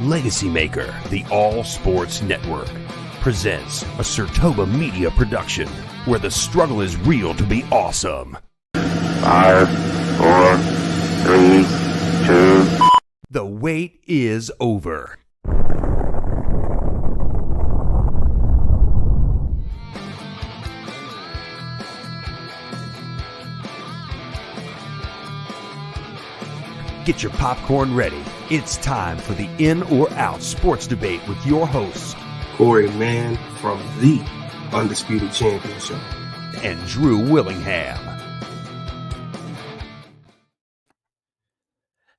LegacyMaker, the all sports network, presents a SIRTOBA media production where the struggle is real to be awesome. 5, 4, 3, 2. The wait is over. Get your popcorn ready. It's time for the In or Out sports debate with your hosts, Korrey Mann from the Undisputed Champions Show, and Drew Willingham.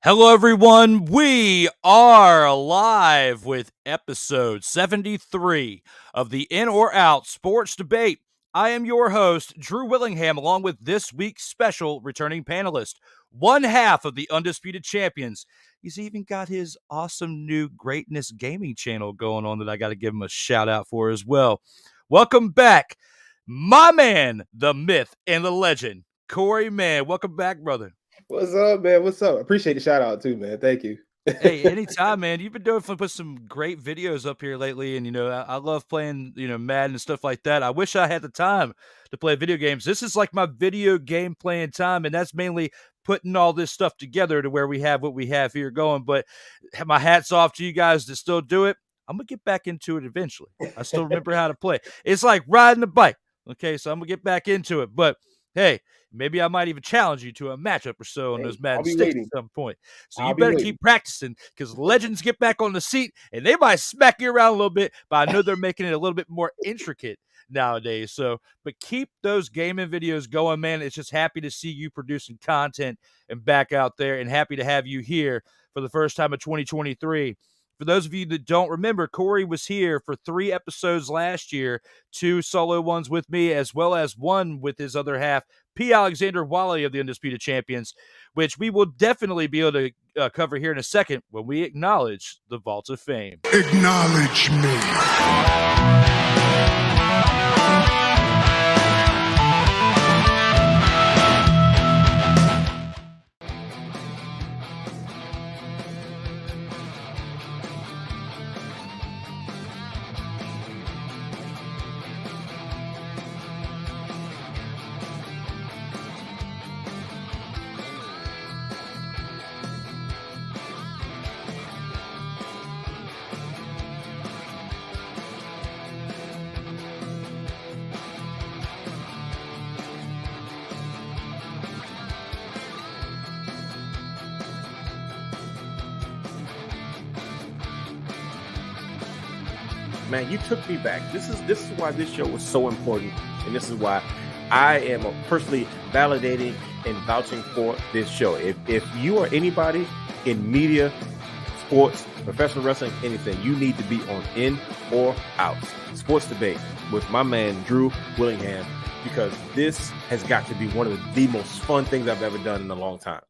Hello, everyone. We are live with episode 73 of the In or Out sports debate. I am your host, Drew Willingham, along with this week's special returning panelist, one half of the Undisputed Champions. He's even got his awesome new Greatness Gaming channel going on that I got to give him a shout out for as well. Welcome back, my man, the myth and the legend, Korrey Mann. Welcome back, brother. What's up, man? What's up? Appreciate the shout out too, man. Thank you. Hey, anytime, man. You've been doing put some great videos up here lately, and I love playing Madden and stuff like that. I wish I had the time to play video games. This is like my video game playing time, and that's mainly putting all this stuff together to where we have what we have here going. But my hat's off to you guys that still do it. I'm gonna get back into it eventually. I still remember how to play. It's like riding a bike. Okay, so I'm gonna get back into it. But hey, maybe I might even challenge you to a matchup or so on those Madden sticks at some point. So you better keep practicing, because legends get back on the seat and they might smack you around a little bit, but I know they're making it a little bit more intricate nowadays. So, but keep those gaming videos going, man. It's just happy to see you producing content and back out there, and happy to have you here for the first time of 2023. For those of you that don't remember, Korrey was here for 3 episodes last year, 2 solo ones with me, as well as one with his other half, P. Alexander Wally of the Undisputed Champions, which we will definitely be able to cover here in a second when we acknowledge the Vault of Fame. Acknowledge me. Man, you took me back. This is why this show was so important, and this is why I am personally validating and vouching for this show. If you are anybody in media, sports, professional wrestling, anything, you need to be on In or Out Sports Debate with my man Drew Willingham, because this has got to be one of the most fun things I've ever done in a long time.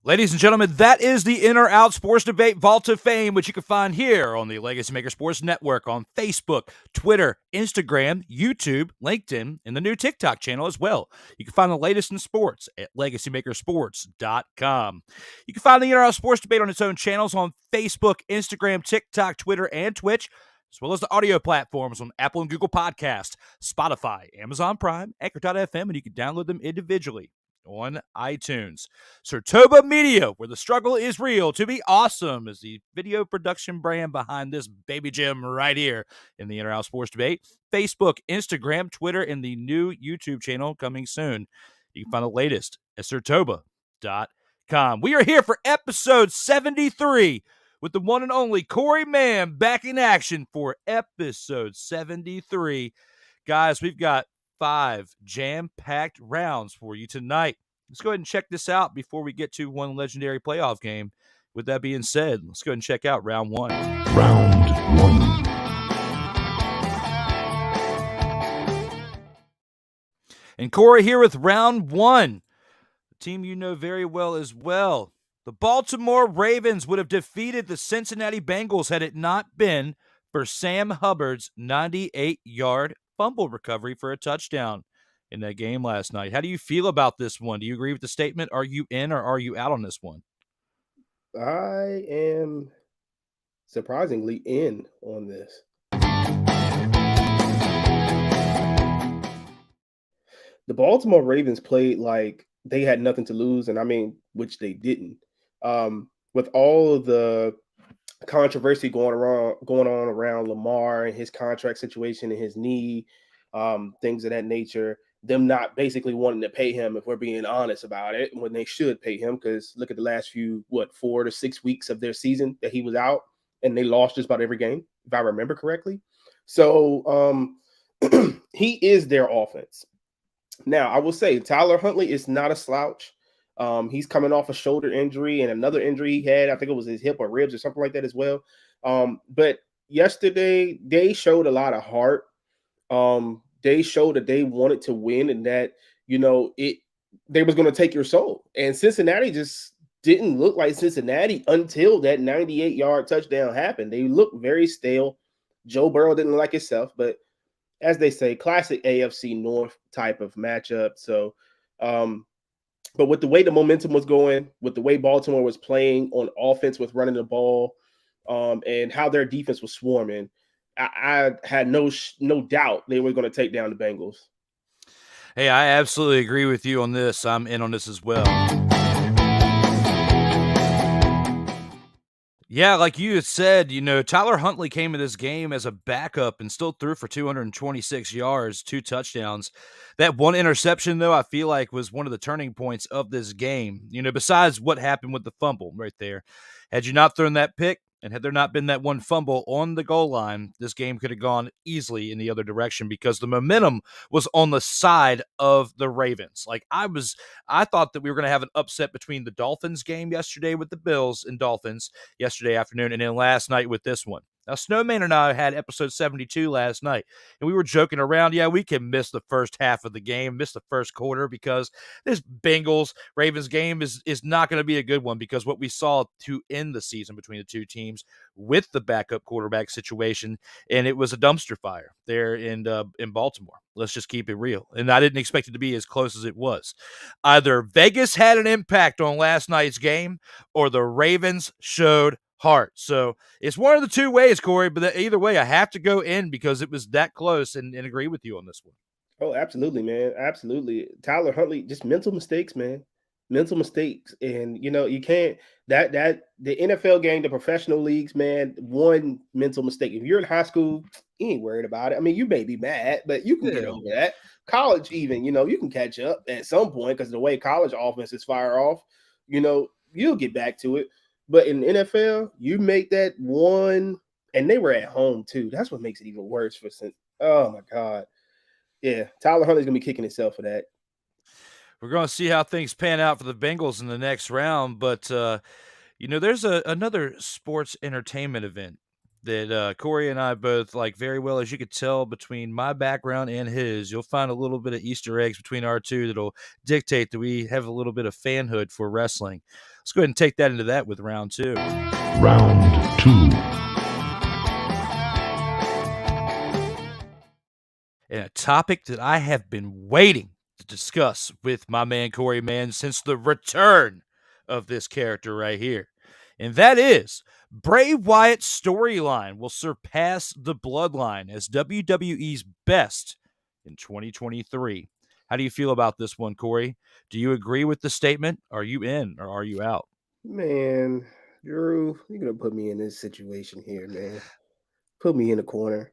Ladies and gentlemen, that is the In or Out Sports Debate Vault of Fame, which you can find here on the LegacyMaker Sports Network on Facebook, Twitter, Instagram, YouTube, LinkedIn, and the new TikTok channel as well. You can find the latest in sports at LegacyMakerSports.com. You can find the In or Out Sports Debate on its own channels on Facebook, Instagram, TikTok, Twitter, and Twitch, as well as the audio platforms on Apple and Google Podcasts, Spotify, Amazon Prime, Anchor.fm, and you can download them individually on iTunes. SIRTOBA Media, where the struggle is real to be awesome, is the video production brand behind this baby gem right here in the In or Out Sports Debate. Facebook, Instagram, Twitter, and the new YouTube channel coming soon. You can find the latest at SIRTOBA.com. We are here for episode 73 with the one and only Korrey Mann back in action for episode 73. Guys, we've got 5 jam-packed rounds for you tonight. Let's go ahead and check this out before we get to one legendary playoff game. With that being said, let's go ahead and check out round 1. Round 1. And Korrey here with round 1. The team you know very well as well. The Baltimore Ravens would have defeated the Cincinnati Bengals had it not been for Sam Hubbard's 98-yard fumble recovery for a touchdown in that game last night. How do you feel about this one? Do you agree with the statement? Are you in or are you out on this one? I am surprisingly in on this. The Baltimore Ravens played like they had nothing to lose, and I mean, which they didn't. With all of the controversy going on around Lamar and his contract situation and his knee, things of that nature, them not basically wanting to pay him, if we're being honest about it, when they should pay him, because look at the last few 4 to 6 weeks of their season that he was out, and they lost just about every game, if I remember correctly. So he is their offense. Now, I will say Tyler Huntley is not a slouch. He's coming off a shoulder injury and another injury he had. I think it was his hip or ribs or something like that as well. But yesterday, they showed a lot of heart. They showed that they wanted to win and that, they was going to take your soul. And Cincinnati just didn't look like Cincinnati until that 98-yard touchdown happened. They looked very stale. Joe Burrow didn't look like himself, but as they say, classic AFC North type of matchup. So, but with the way the momentum was going, with the way Baltimore was playing on offense with running the ball, and how their defense was swarming, I had no doubt they were going to take down the Bengals. Hey, I absolutely agree with you on this. I'm in on this as well. Yeah, like you had said, Tyler Huntley came in this game as a backup and still threw for 226 yards, 2 touchdowns. That one interception, though, I feel like was one of the turning points of this game, besides what happened with the fumble right there. Had you not thrown that pick, and had there not been that one fumble on the goal line, this game could have gone easily in the other direction because the momentum was on the side of the Ravens. Like I thought that we were going to have an upset between the Dolphins game yesterday with the Bills and Dolphins yesterday afternoon, and then last night with this one. Now, Snowman and I had episode 72 last night, and we were joking around. Yeah, we can miss the first half of the game, miss the first quarter, because this Bengals-Ravens game is not going to be a good one, because what we saw to end the season between the two teams with the backup quarterback situation, and it was a dumpster fire there in Baltimore. Let's just keep it real. And I didn't expect it to be as close as it was. Either Vegas had an impact on last night's game, or the Ravens showed heart. So it's one of the two ways, Korrey, but either way, I have to go in because it was that close and agree with you on this one. Oh, absolutely, man. Absolutely. Tyler Huntley, just mental mistakes, man. Mental mistakes. And, you can't, that the NFL game, the professional leagues, man, one mental mistake. If you're in high school, you ain't worried about it. I mean, you may be mad, but you can get over that. College, even, you can catch up at some point because the way college offenses fire off, you'll get back to it. But in the NFL, you make that one, and they were at home too. That's what makes it even worse oh my God. Yeah, Tyler Huntley's going to be kicking himself for that. We're going to see how things pan out for the Bengals in the next round. But, there's another sports entertainment event that Korrey and I both like very well. As you could tell between my background and his, you'll find a little bit of Easter eggs between our two that'll dictate that we have a little bit of fanhood for wrestling. Let's go ahead and take that into that with round 2. Round 2. And a topic that I have been waiting to discuss with my man Korrey Mann since the return of this character right here. And that is Bray Wyatt's storyline will surpass the Bloodline as WWE's best in 2023. How do you feel about this one, Korrey? Do you agree with the statement? Are you in or are you out? Man, Drew, you're going to put me in this situation here, man. Put me in the corner.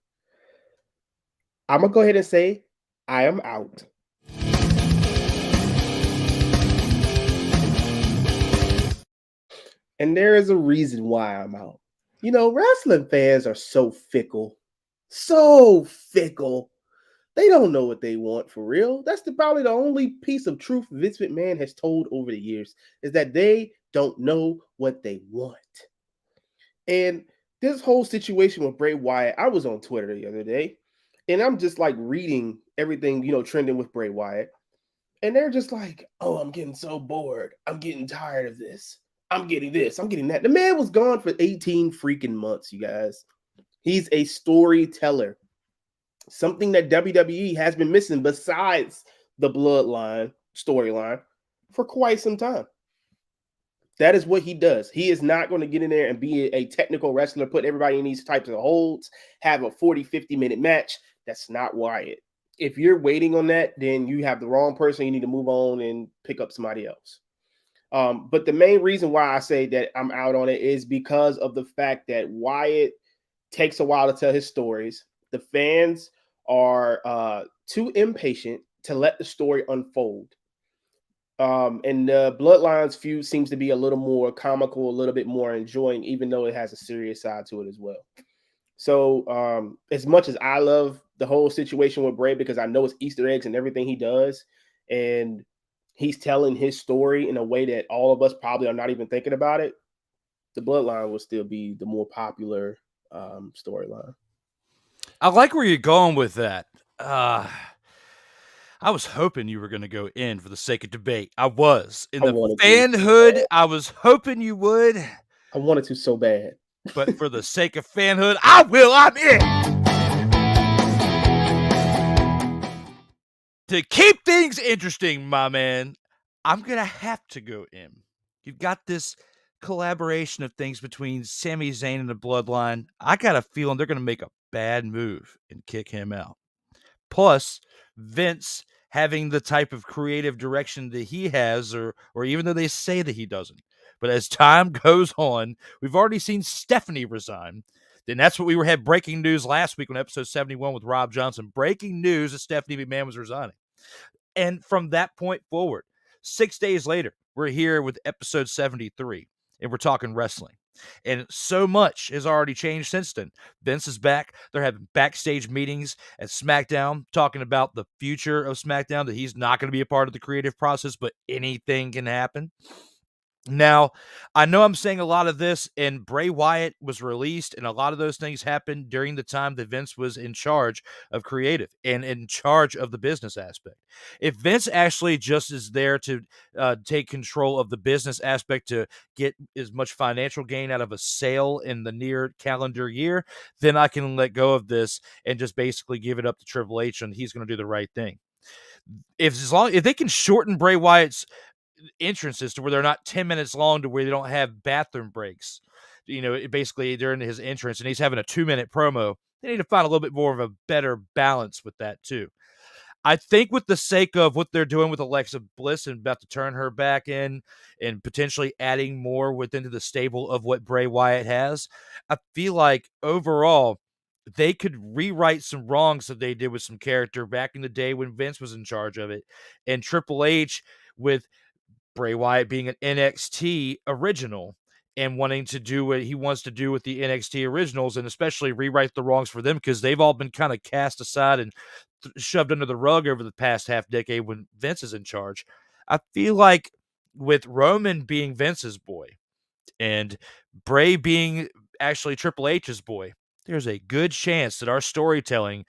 I'm going to go ahead and say I am out. And there is a reason why I'm out. Wrestling fans are so fickle. So fickle. They don't know what they want for real. That's probably the only piece of truth Vince McMahon has told over the years, is that they don't know what they want. And this whole situation with Bray Wyatt, I was on Twitter the other day, and I'm just like reading everything, trending with Bray Wyatt. And they're just like, oh, I'm getting so bored. I'm getting tired of this. I'm getting this. I'm getting that. The man was gone for 18 freaking months, you guys. He's a storyteller. Something that WWE has been missing besides the Bloodline storyline for quite some time. That is what he does. He is not going to get in there and be a technical wrestler, put everybody in these types of holds, have a 40, 50-minute match. That's not Wyatt. If you're waiting on that, then you have the wrong person. You need to move on and pick up somebody else. But the main reason why I say that I'm out on it is because of the fact that Wyatt takes a while to tell his stories. The fans are too impatient to let the story unfold. And the Bloodlines feud seems to be a little more comical, a little bit more enjoying, even though it has a serious side to it as well. So as much as I love the whole situation with Bray, because I know it's Easter eggs and everything he does, and he's telling his story in a way that all of us probably are not even thinking about it, the Bloodline will still be the more popular storyline. I like where you're going with that. I was hoping you were going to go in for the sake of debate. I was. In the fanhood, I was hoping you would. I wanted to so bad. But for the sake of fanhood, I will. I'm in. To keep things interesting, my man, I'm going to have to go in. You've got this collaboration of things between Sami Zayn and the Bloodline. I got a feeling they're going to make a bad move and kick him out. Plus, Vince having the type of creative direction that he has, or even though they say that he doesn't. But as time goes on, we've already seen Stephanie resign. Then that's what we had breaking news last week on episode 71 with Rob Johnson. Breaking news that Stephanie McMahon was resigning. And from that point forward, 6 days later, we're here with episode 73, and we're talking wrestling. And so much has already changed since then. Vince is back. They're having backstage meetings at SmackDown, talking about the future of SmackDown, that he's not going to be a part of the creative process, but anything can happen. Now, I know I'm saying a lot of this, and Bray Wyatt was released, and a lot of those things happened during the time that Vince was in charge of creative and in charge of the business aspect. If Vince actually just is there to take control of the business aspect to get as much financial gain out of a sale in the near calendar year, then I can let go of this and just basically give it up to Triple H, and he's going to do the right thing. If they can shorten Bray Wyatt's entrances to where they're not 10 minutes long, to where they don't have bathroom breaks, basically during his entrance, and he's having a 2-minute promo, they need to find a little bit more of a better balance with that too. I think with the sake of what they're doing with Alexa Bliss and about to turn her back in and potentially adding more within the stable of what Bray Wyatt has, I feel like overall they could rewrite some wrongs that they did with some character back in the day when Vince was in charge of it, and Triple H with Bray Wyatt being an NXT original and wanting to do what he wants to do with the NXT originals, and especially rewrite the wrongs for them, because they've all been kind of cast aside and shoved under the rug over the past half decade when Vince is in charge. I feel like with Roman being Vince's boy and Bray being actually Triple H's boy, there's a good chance that our storytelling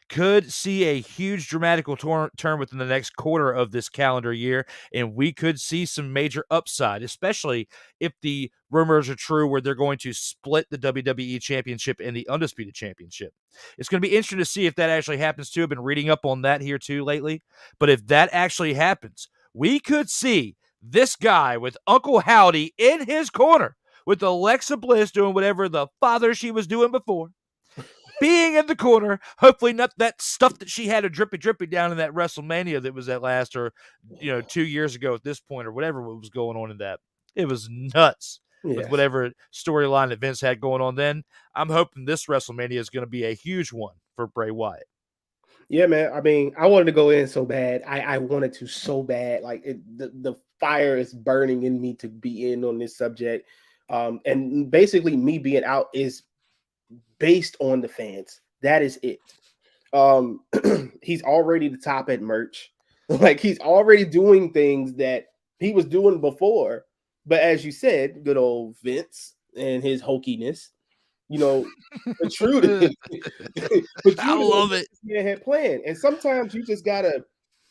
could see a huge dramatical turn within the next quarter of this calendar year, and we could see some major upside, especially if the rumors are true where they're going to split the WWE Championship and the Undisputed Championship. It's going to be interesting to see if that actually happens too. I've been reading up on that here too lately, but if that actually happens, we could see this guy with Uncle Howdy in his corner with Alexa Bliss doing whatever the father she was doing before, being in the corner, hopefully not that stuff that she had a drippy down in that WrestleMania that was at last, or 2 years ago at this point, or whatever was going on in that. It was nuts with whatever storyline that Vince had going on then. I'm hoping this WrestleMania is going to be a huge one for Bray Wyatt. Yeah, man. I mean, I wanted to go in so bad. I wanted to so bad. Like the fire is burning in me to be in on this subject. And basically me being out is based on the fans. That is it. He's already the top at merch. Like, he's already doing things that he was doing before. But as you said, good old Vince and his hokiness, the truth is, I love it. Yeah, had planned. And sometimes you just gotta,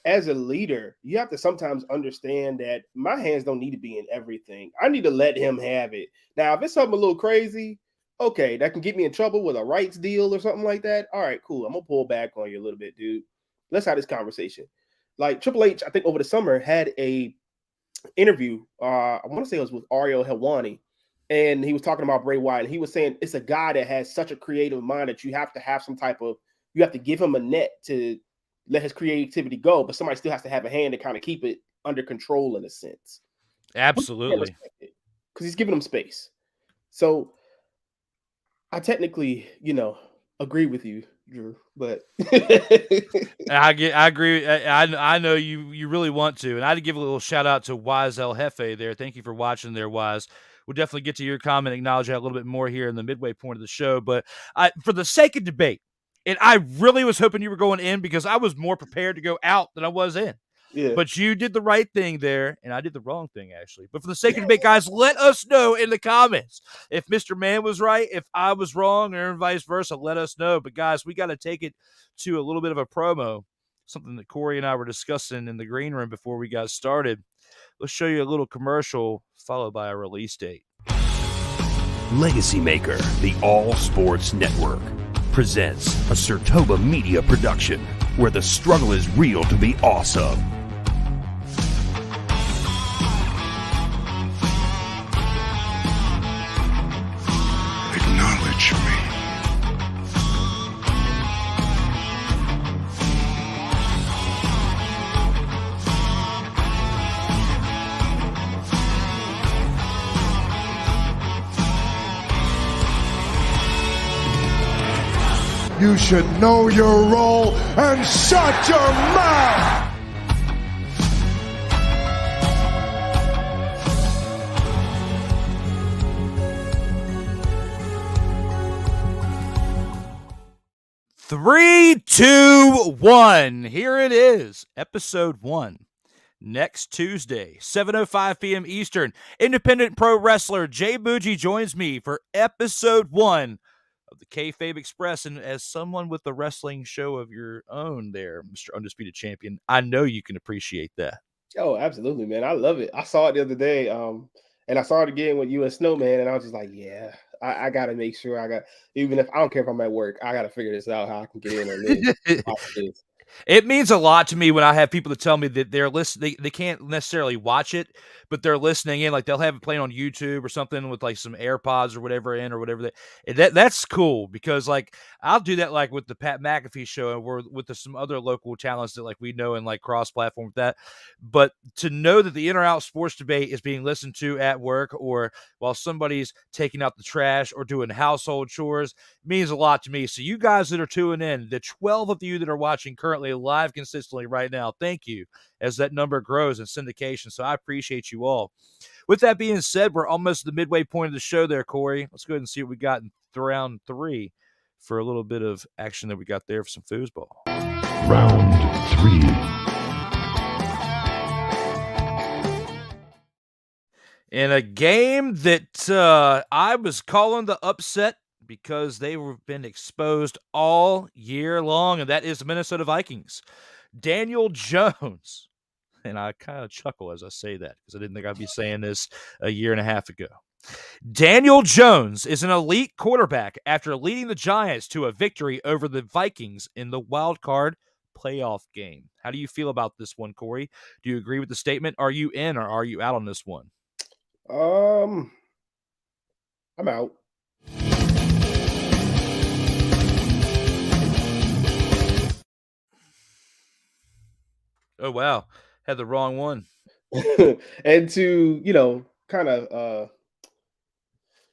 as a leader, you have to sometimes understand that my hands don't need to be in everything. I need to let him have it. Now, if it's something a little crazy, okay, that can get me in trouble with a rights deal or something like that. All right, cool. I'm gonna pull back on you a little bit, dude. Let's have this conversation. Like Triple H, I think over the summer had a interview. I want to say it was with Ariel Helwani, and he was talking about Bray Wyatt. And he was saying it's a guy that has such a creative mind that you have to have you have to give him a net to let his creativity go, but somebody still has to have a hand to kind of keep it under control in a sense. Absolutely. Because he's giving him space. So I technically, agree with you, Drew, but I agree. I know you really want to, and I'd give a little shout out to Wise El Jefe there. Thank you for watching there, Wise. We'll definitely get to your comment, acknowledge that a little bit more here in the midway point of the show. But for the sake of debate, and I really was hoping you were going in because I was more prepared to go out than I was in. Yeah. But you did the right thing there, and I did the wrong thing, actually. But for the sake of debate, guys, let us know in the comments if Mr. Mann was right, if I was wrong, or vice versa. Let us know. But, guys, we got to take it to a little bit of a promo, something that Korrey and I were discussing in the green room before we got started. Let's show you a little commercial followed by a release date. LegacyMaker, the All Sports Network, presents a SIRTOBA media production where the struggle is real to be awesome. Acknowledge me. You should know your role and shut your mouth! Three, two, one. Here it is, episode 1. Next Tuesday, 7:05 p.m. Eastern, independent pro wrestler Jay Bougie joins me for episode 1 of the Kayfabe Express. And as someone with a wrestling show of your own there, Mr. Undisputed Champion, I know you can appreciate that. Oh, absolutely, man. I love it. I saw it the other day, and I saw it again with you and Snowman, and I was just like, yeah, I got to make sure even if I don't care if I'm at work, I got to figure this out, how I can get in and watch this. It means a lot to me when I have people that tell me that they're listening. They can't necessarily watch it, but they're listening in. Like they'll have it playing on YouTube or something with like some AirPods or whatever that's cool because like I'll do that like with the Pat McAfee show and we're with some other local talents that like we know and like cross platform with that. But to know that the In or Out Sports Debate is being listened to at work or while somebody's taking out the trash or doing household chores means a lot to me. So you guys that are tuning in, the 12 of you that are watching currently live consistently right now, thank you as that number grows in syndication. So I appreciate you all. With that being said, we're almost at the midway point of the show there, Korrey. Let's go ahead and see what we got in round 3 for a little bit of action that we got there for some foosball. Round 3. In a game that I was calling the upset because they were been exposed all year long, and that is the Minnesota Vikings. Daniel Jones, and I kind of chuckle as I say that because I didn't think I'd be saying this a year and a half ago. Daniel Jones is an elite quarterback after leading the Giants to a victory over the Vikings in the wildcard playoff game. How do you feel about this one, Korrey? Do you agree with the statement? Are you in or are you out on this one? I'm out. Oh, wow. Had the wrong one. And to, kind of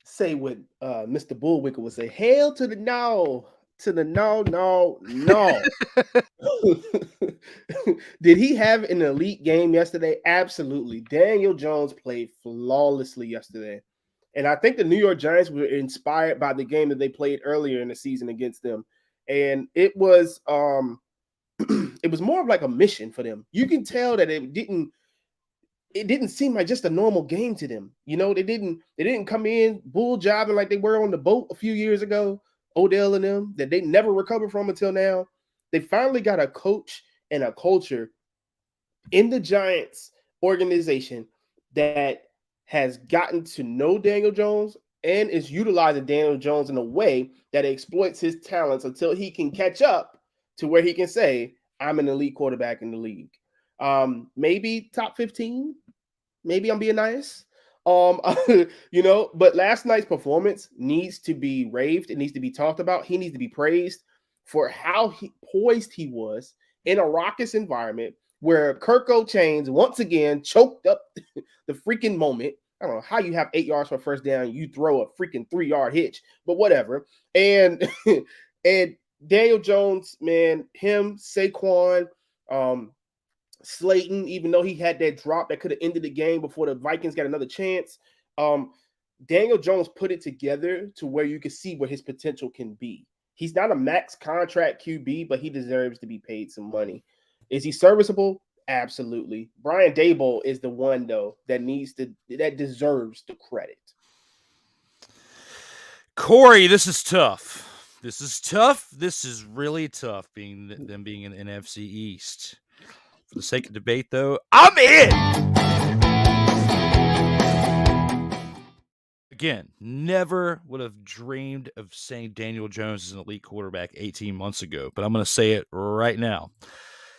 say what Mr. Bullwinkle would say, hail to the no. Did he have an elite game yesterday? Absolutely. Daniel Jones played flawlessly yesterday. And I think the New York Giants were inspired by the game that they played earlier in the season against them. And it was it was more of like a mission for them. You can tell that it didn't seem like just a normal game to them. They didn't come in bull jobbing like they were on the boat a few years ago, Odell and them, that they never recovered from until now. They finally got a coach and a culture in the Giants organization that has gotten to know Daniel Jones and is utilizing Daniel Jones in a way that exploits his talents until he can catch up to where he can say, I'm an elite quarterback in the league. Maybe top 15, Maybe I'm being nice. But last night's performance needs to be raved. It needs to be talked about. He needs to be praised for how poised he was in a raucous environment where Kirko Chains once again choked up the freaking moment. I don't know how you have 8 yards for first down. You throw a freaking 3-yard hitch, but whatever. And and Daniel Jones, man, him, Saquon, Slayton, even though he had that drop that could have ended the game before the Vikings got another chance, Daniel Jones put it together to where you can see what his potential can be. He's not a max contract QB, but he deserves to be paid some money. Is he serviceable? Absolutely. Brian Daboll is the one, though, that deserves the credit. Korrey, this is tough. This is really tough, being in the NFC East. For the sake of debate, though, I'm in. Again, never would have dreamed of saying Daniel Jones is an elite quarterback 18 months ago, but I'm going to say it right now.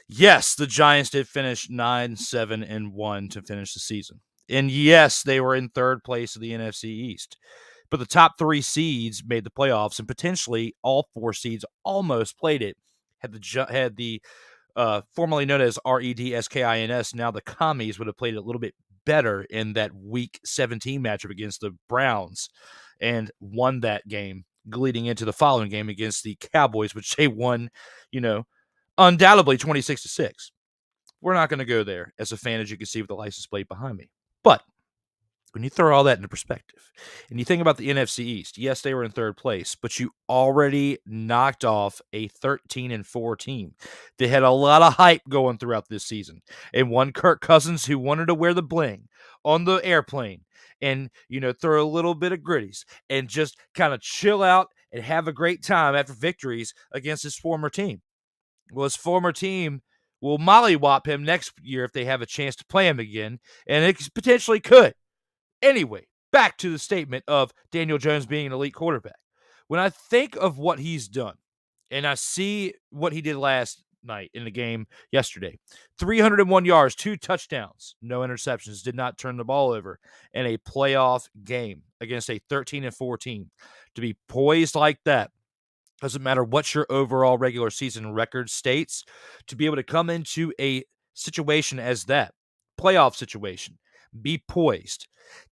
Yes, the Giants did finish 9-7-1 to finish the season. And yes, they were in third place of the NFC East. But the top 3 seeds made the playoffs, and potentially all 4 seeds almost played it. Had the formerly known as REDSKINS, now the Commies, would have played it a little bit better in that Week 17 matchup against the Browns and won that game, leading into the following game against the Cowboys, which they won, undoubtedly 26-6. We're not going to go there as a fan, as you can see with the license plate behind me. But when you throw all that into perspective and you think about the NFC East, yes, they were in third place, but you already knocked off a 13-4 team. They had a lot of hype going throughout this season. And one Kirk Cousins who wanted to wear the bling on the airplane and, throw a little bit of gritties and just kind of chill out and have a great time after victories against his former team. Well, his former team will mollywop him next year if they have a chance to play him again, and it potentially could. Anyway, back to the statement of Daniel Jones being an elite quarterback. When I think of what he's done, and I see what he did last night in the game yesterday, 301 yards, 2 touchdowns, no interceptions, did not turn the ball over in a playoff game against a 13-4 team. To be poised like that, doesn't matter what your overall regular season record states, to be able to come into a situation as that, playoff situation, be poised,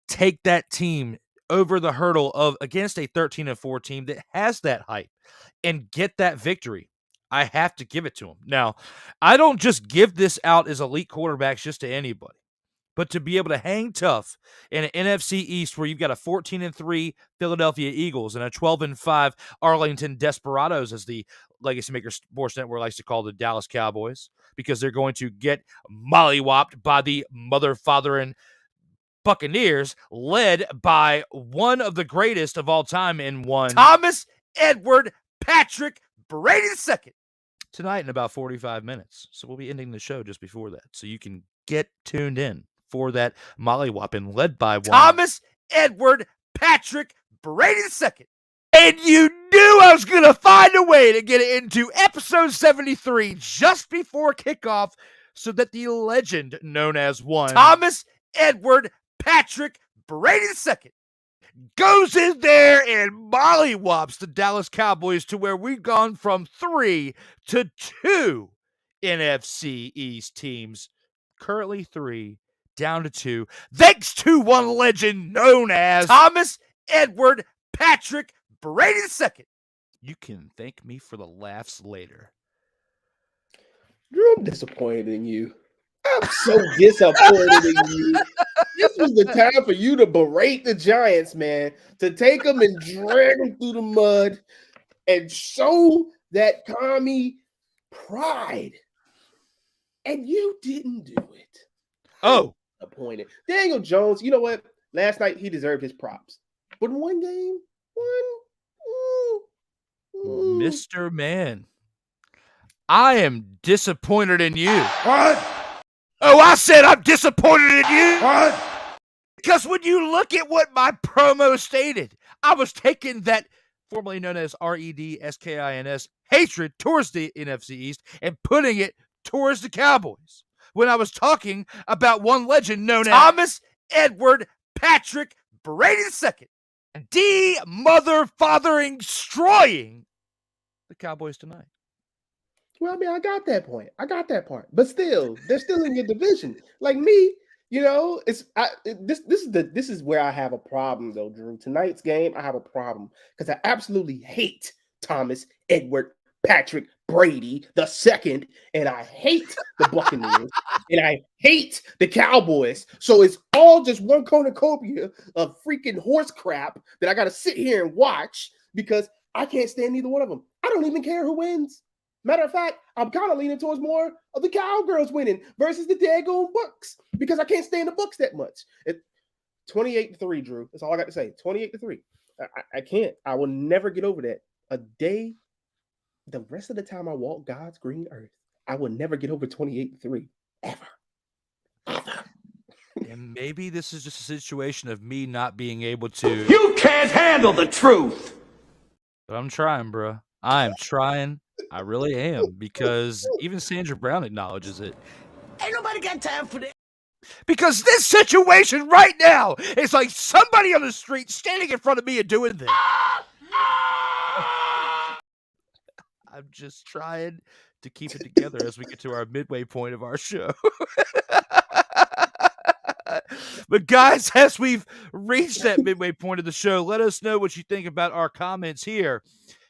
take that team over the hurdle of against a 13-4 team that has that hype and get that victory. I have to give it to him. Now, I don't just give this out as elite quarterbacks just to anybody, but to be able to hang tough in an NFC East where you've got a 14-3 Philadelphia Eagles and a 12-5 Arlington Desperados, as the LegacyMaker Sports Network likes to call the Dallas Cowboys, because they're going to get mollywopped by the mother-fathering Buccaneers, led by one of the greatest of all time in one, Thomas Edward Patrick Brady II, tonight in about 45 minutes. So we'll be ending the show just before that, so you can get tuned in for that mollywhopping led by one, Thomas Edward Patrick Brady II. And you knew I was going to find a way to get it into episode 73 just before kickoff so that the legend known as one, Thomas Edward Patrick Brady II, goes in there and mollywhops the Dallas Cowboys to where we've gone from 3 to 2 NFC East teams. Currently 3, down to 2, thanks to one legend known as Thomas Edward Patrick Brady II. You can thank me for the laughs later. Drew, I'm disappointed in you. I'm so disappointed in you. This was the time for you to berate the Giants, man, to take them and drag them through the mud and show that commie pride. And you didn't do it. Oh. Disappointed. Daniel Jones, you know what? Last night he deserved his props. But in one game, Mr. Man, I am disappointed in you. What? Oh, I said I'm disappointed in you. What? Because when you look at what my promo stated, I was taking that formerly known as REDSKINS hatred towards the NFC East and putting it towards the Cowboys. when I was talking about one legend known as Thomas Edward Patrick Brady II. Mother-fathering destroying the Cowboys tonight. Well, I mean, I got that point. I got that part. But still, they're still in your division. Like me, this is where I have a problem though, Drew. Tonight's game, I have a problem because I absolutely hate Thomas Edward Patrick Brady II, and I hate the Buccaneers, and I hate the Cowboys. So it's all just one cornucopia of freaking horse crap that I got to sit here and watch because I can't stand either one of them. I don't even care who wins. Matter of fact, I'm kind of leaning towards more of the Cowgirls winning versus the daggone Bucks because I can't stand the Bucks that much. 28-3, Drew. That's all I got to say. 28-3. I can't. I will never get over that. The rest of the time I walk God's green earth, I will never get over 28-3. Ever. And maybe this is just a situation of me not being able to. You can't handle the truth. But I'm trying, bro. I am trying. I really am, because even Sandra Brown acknowledges it. Ain't nobody got time for that. Because this situation right now is like somebody on the street standing in front of me and doing this. I'm just trying to keep it together as we get to our midway point of our show. But guys, as we've reached that midway point of the show, let us know what you think about our comments here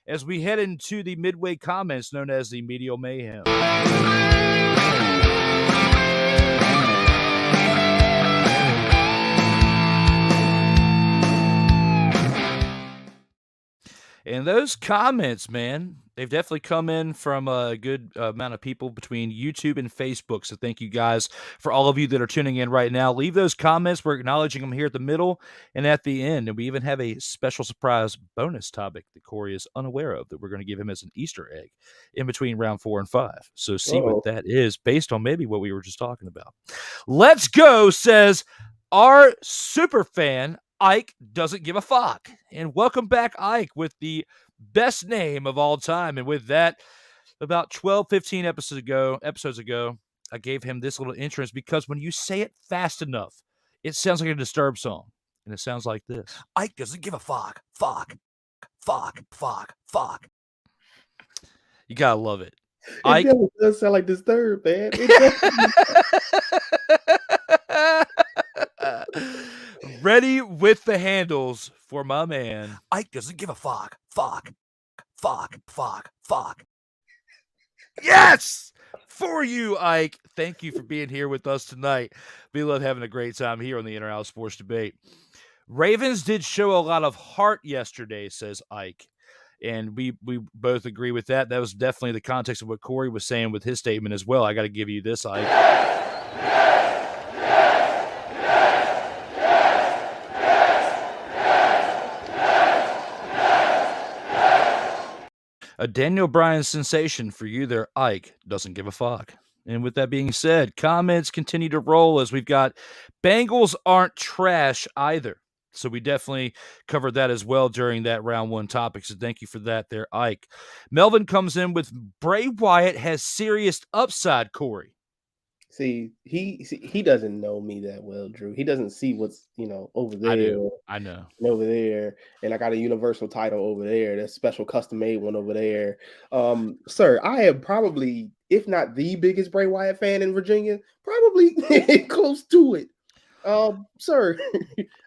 as we head into the midway comments known as the Medial Mayhem. And those comments, man, they've definitely come in from a good amount of people between YouTube and Facebook. So thank you guys for all of you that are tuning in right now. Leave those comments. We're acknowledging them here at the middle and at the end. And we even have a special surprise bonus topic that Korrey is unaware of that we're going to give him as an Easter egg in between round 4 and 5. So see what that is based on maybe what we were just talking about. Let's go, says our super fan, Ike doesn't give a fuck. And welcome back, Ike, with the best name of all time. And with that, about 12, 15 episodes ago, I gave him this little entrance because when you say it fast enough, it sounds like a Disturbed song. And it sounds like this. Ike doesn't give a fuck. Fuck. Fuck. Fuck. Fuck. You gotta love it. Ike does sound like Disturbed, man. Ready with the handles for my man. Ike doesn't give a fuck. Fuck. Fuck. Fuck. Fuck. Yes! For you, Ike. Thank you for being here with us tonight. We love having a great time here on the Inner House Sports Debate. Ravens did show a lot of heart yesterday, says Ike. And we both agree with that. That was definitely the context of what Korrey was saying with his statement as well. I got to give you this, Ike. A Daniel Bryan sensation for you there, Ike doesn't give a fuck. And with that being said, comments continue to roll as we've got Bengals aren't trash either. So we definitely covered that as well during that round 1 topic. So thank you for that there, Ike. Melvin comes in with Bray Wyatt has serious upside, Korrey. See, he doesn't know me that well, Drew. He doesn't see what's, over there. I know. And over there. And I got a universal title over there. That special custom made one over there. Sir, I am probably, if not the biggest Bray Wyatt fan in Virginia, probably close to it. Sir.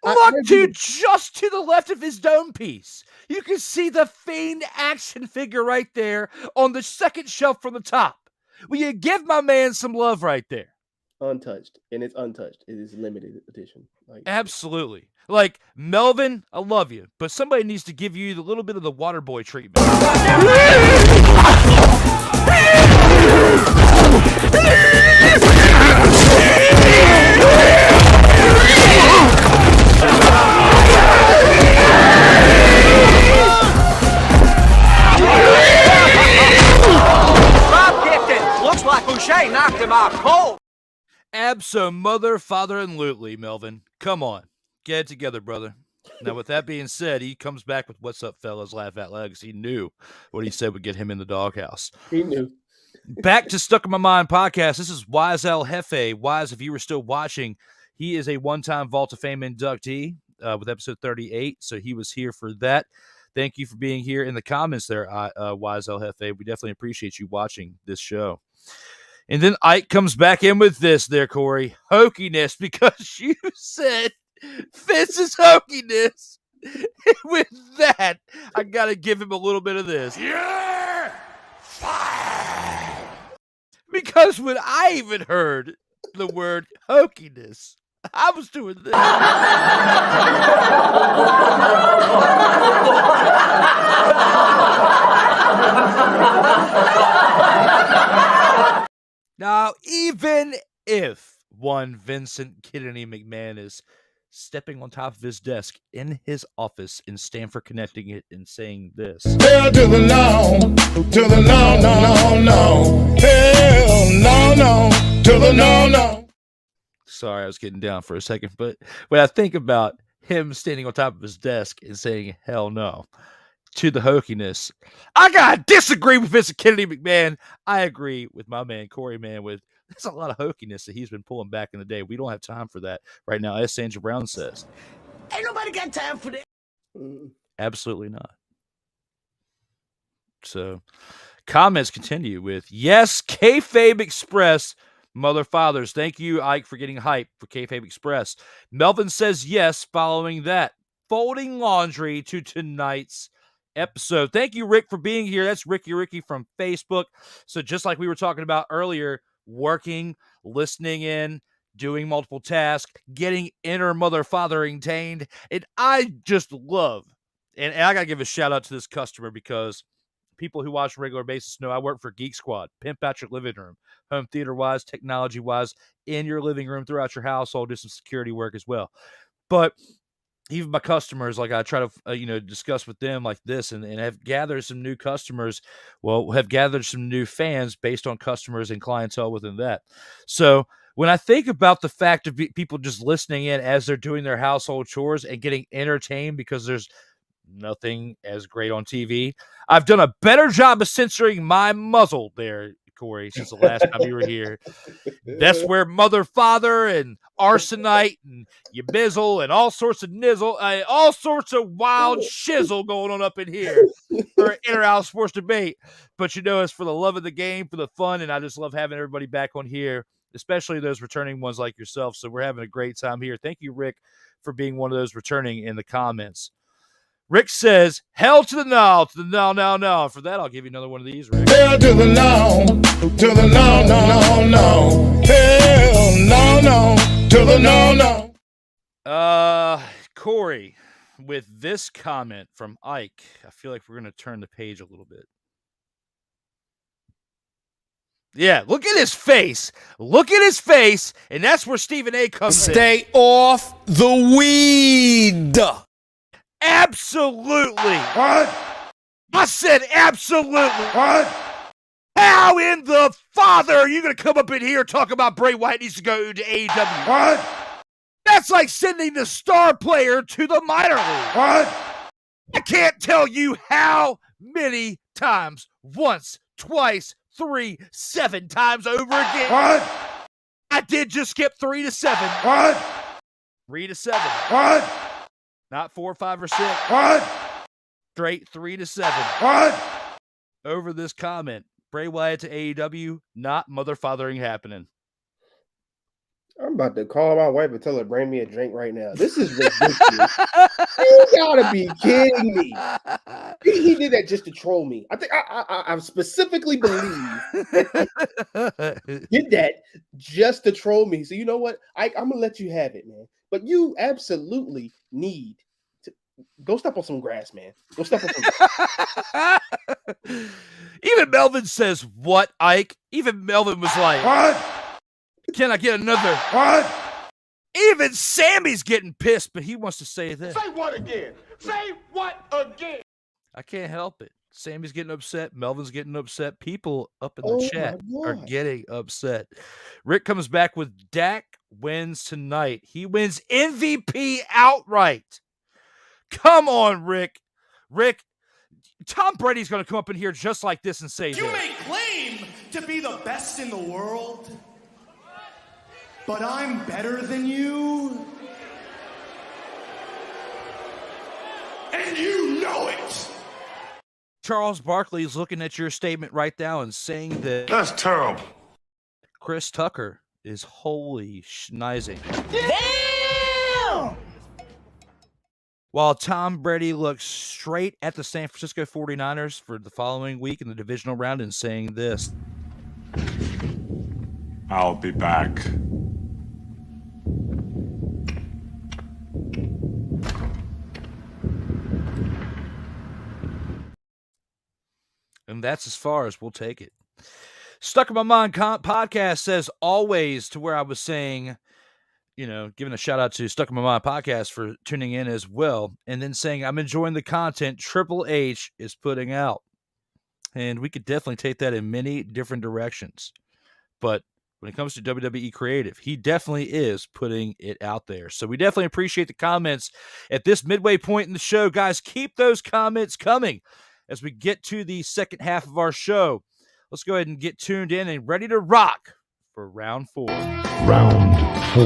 Look, dude, just to the left of his dome piece. You can see the Fiend action figure right there on the second shelf from the top. Will you give my man some love right there? Untouched. And it's untouched. It is limited edition. Absolutely. Like, Melvin, I love you, but somebody needs to give you a little bit of the water boy treatment. Like Boucher knocked him out cold. Abso-mother-father-and-lutely, Melvin. Come on. Get it together, brother. Now, with that being said, he comes back with what's up, fellas, laugh out loud, because he knew what he said would get him in the doghouse. He knew. Back to Stuck in My Mind podcast. This is Wise El Jefe. Wise, if you were still watching, he is a one-time Vault of Fame inductee with episode 38, so he was here for that. Thank you for being here in the comments there, Wise El Jefe. We definitely appreciate you watching this show. And then Ike comes back in with this there, Korrey. Hokiness, because you said Vince's hokiness. With that, I got to give him a little bit of this. You're fired. Because when I even heard the word hokiness, I was doing this. Now, even if one Vincent Kennedy McMahon is stepping on top of his desk in his office in Stanford, connecting it and saying this. Hell to the no, to the no, no, no, no. Hell no, no, to the no, no. Sorry, I was getting down for a second, but when I think about him standing on top of his desk and saying, hell no, to the hokiness, I gotta disagree with Vincent Kennedy McMahon. I agree with my man, Korrey Mann, with there's a lot of hokiness that he's been pulling back in the day. We don't have time for that right now, as Sandra Brown says. Ain't nobody got time for that. Absolutely not. So, comments continue with, yes, Kayfabe Express, mother fathers. Thank you, Ike, for getting hype for Kayfabe Express. Melvin says yes, following that. Folding laundry to tonight's episode. Thank you, Rick, for being here. That's Ricky from Facebook. So just like we were talking about earlier, working, listening in, doing multiple tasks, getting inner mother fathering tained. And I just love, and I got to give a shout out to this customer because people who watch on a regular basis know I work for Geek Squad. Pimp out your living room, home theater wise, technology wise, in your living room, throughout your household, do some security work as well. But even my customers, like I try to, discuss with them like this and have gathered some new customers. Well, have gathered some new fans based on customers and clientele within that. So when I think about the fact of people just listening in as they're doing their household chores and getting entertained because there's nothing as great on TV, I've done a better job of censoring my muzzle there, Korrey, since the last time you were here. That's where mother, father, and arsenite, and you bizzle, and all sorts of nizzle, all sorts of wild shizzle going on up in here for an inter-house sports debate. But it's for the love of the game, for the fun, and I just love having everybody back on here, especially those returning ones like yourself. So we're having a great time here. Thank you, Rick, for being one of those returning in the comments. Rick says, hell to the no, no. For that, I'll give you another one of these, Rick. Hell to the no, to the no, no, no, no. Hell no, to the no, no. Korrey, with this comment from Ike, I feel like we're going to turn the page a little bit. Yeah, look at his face. Look at his face, and that's where Stephen A comes in. Stay off the weed. Absolutely. What? I said absolutely. What? How in the father are you going to come up in here and talk about Bray Wyatt needs to go to AEW? What? That's like sending the star player to the minor league. What? I can't tell you how many times. Once, twice, 3, 7 times over again. What? I did just skip 3 to 7. What? 3 to 7. What? Not 4, 5, or 6. What? Straight 3 to 7. What? Over this comment. Bray Wyatt to AEW, not mother fathering happening. I'm about to call my wife and tell her to bring me a drink right now. This is ridiculous. You gotta be kidding me. He did that just to troll me. I think I specifically believe that he did that just to troll me. So you know what? I'm gonna let you have it, man. But you absolutely need to go step on some grass, man. Go step on some grass. Even Melvin says, what, Ike? Even Melvin was like, What? Can I get another? What? Even Sammy's getting pissed, but he wants to say this. Say what again? Say what again? I can't help it. Sammy's getting upset. Melvin's getting upset. People up in the chat are getting upset. Rick comes back with Dak wins tonight. He wins MVP outright. Come on, Rick. Rick, Tom Brady's going to come up in here just like this and say You this. may claim to be the best in the world, but I'm better than you. And you know it. Charles Barkley's looking at your statement right now and saying that That's terrible. Chris Tucker is holy schnizing. Damn! While Tom Brady looks straight at the San Francisco 49ers for the following week in the divisional round and saying this. I'll be back. And that's as far as we'll take it. Stuck in My Mind podcast says always, to where I was saying, you know, giving a shout out to Stuck in My Mind podcast for tuning in as well. And then saying, I'm enjoying the content Triple H is putting out. And we could definitely take that in many different directions. But when it comes to WWE Creative, he definitely is putting it out there. So we definitely appreciate the comments at this midway point in the show. Guys, keep those comments coming as we get to the second half of our show. Let's go ahead and get tuned in and ready to rock for round 4. Round 4.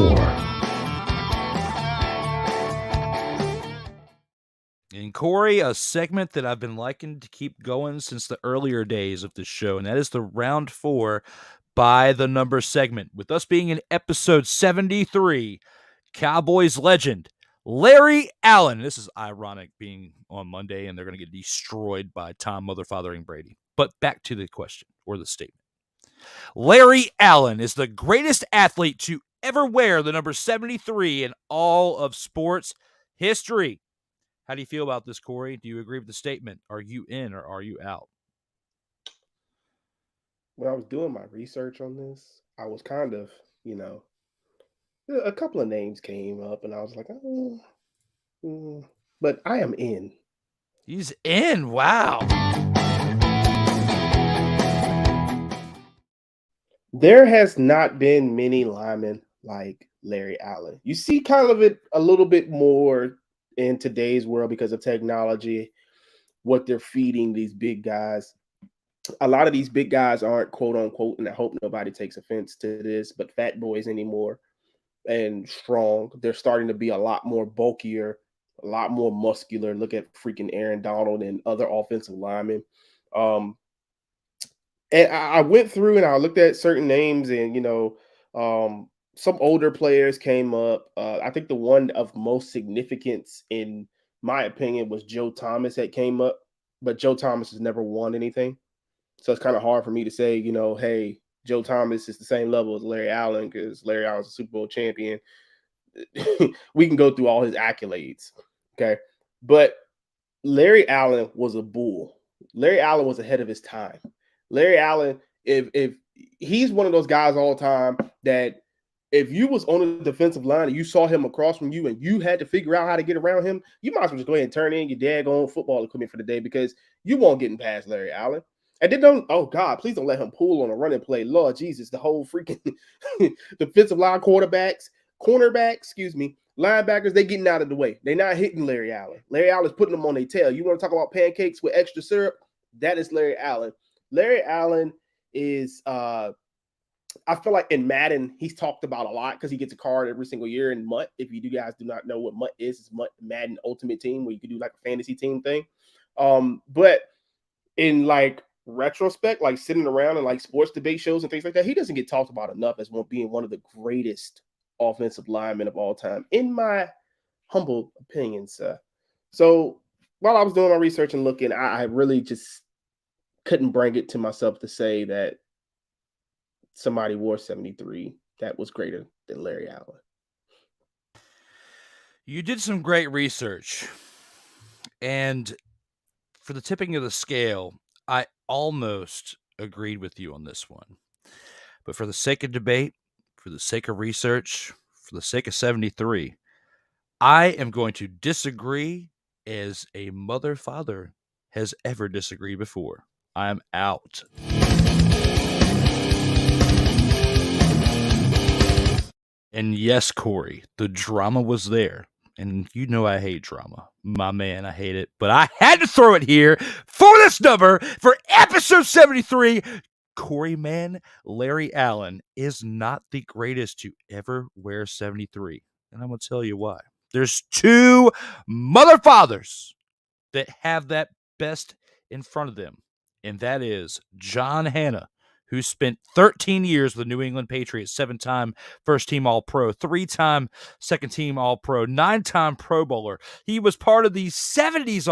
And Korrey, a segment that I've been liking to keep going since the earlier days of this show, and that is the round 4 by the number segment. With us being in episode 73, Cowboys legend Larry Allen. This is ironic being on Monday and they're going to get destroyed by Tom Motherfathering Brady. But back to the question or the statement. Larry Allen is the greatest athlete to ever wear the number 73 in all of sports history. How do you feel about this, Korrey? Do you agree with the statement? Are you in or are you out? When I was doing my research on this, I was kind of, a couple of names came up and I was like, but I am in. He's in. Wow. There has not been many linemen like Larry Allen. You see kind of it a little bit more in today's world because of technology, what they're feeding these big guys. A lot of these big guys aren't quote unquote, and I hope nobody takes offense to this, but fat boys anymore and strong. They're starting to be a lot more bulkier, a lot more muscular. Look at freaking Aaron Donald and other offensive linemen. And I went through and I looked at certain names and, some older players came up. I think the one of most significance, in my opinion, was Joe Thomas that came up, but Joe Thomas has never won anything. So it's kind of hard for me to say, hey, Joe Thomas is the same level as Larry Allen because Larry Allen's a Super Bowl champion. We can go through all his accolades, okay? But Larry Allen was a bull. Larry Allen was ahead of his time. Larry Allen, if he's one of those guys all the time that if you was on the defensive line and you saw him across from you and you had to figure out how to get around him, you might as well just go ahead and turn in your daggone football equipment for the day because you won't get past Larry Allen. And then please don't let him pull on a running play. Lord Jesus, the whole freaking defensive line cornerbacks, linebackers, they getting out of the way. They're not hitting Larry Allen. Larry Allen's putting them on their tail. You want to talk about pancakes with extra syrup? That is Larry Allen. Larry Allen is, I feel like in Madden, he's talked about a lot because he gets a card every single year in MUT. If you guys do not know what MUT is, it's Madden Ultimate Team, where you can do like a fantasy team thing. But in like retrospect, like sitting around and like sports debate shows and things like that, he doesn't get talked about enough as being one of the greatest offensive linemen of all time, in my humble opinion, sir. So while I was doing my research and looking, I really just couldn't bring it to myself to say that somebody wore 73 that was greater than Larry Allen. You did some great research, and for the tipping of the scale, I almost agreed with you on this one. But for the sake of debate, for the sake of research, for the sake of 73, I am going to disagree as a mother-father has ever disagreed before. I'm out. And yes, Korrey, the drama was there. And you know I hate drama. My man, I hate it. But I had to throw it here for this number, for episode 73, Korrey Mann, Larry Allen is not the greatest to ever wear 73. And I'm going to tell you why. There's two mother fathers that have that best in front of them. And that is John Hannah, who spent 13 years with the New England Patriots, 7-time first-team All-Pro, 3-time second-team All-Pro, 9-time Pro Bowler. He was part of the 70s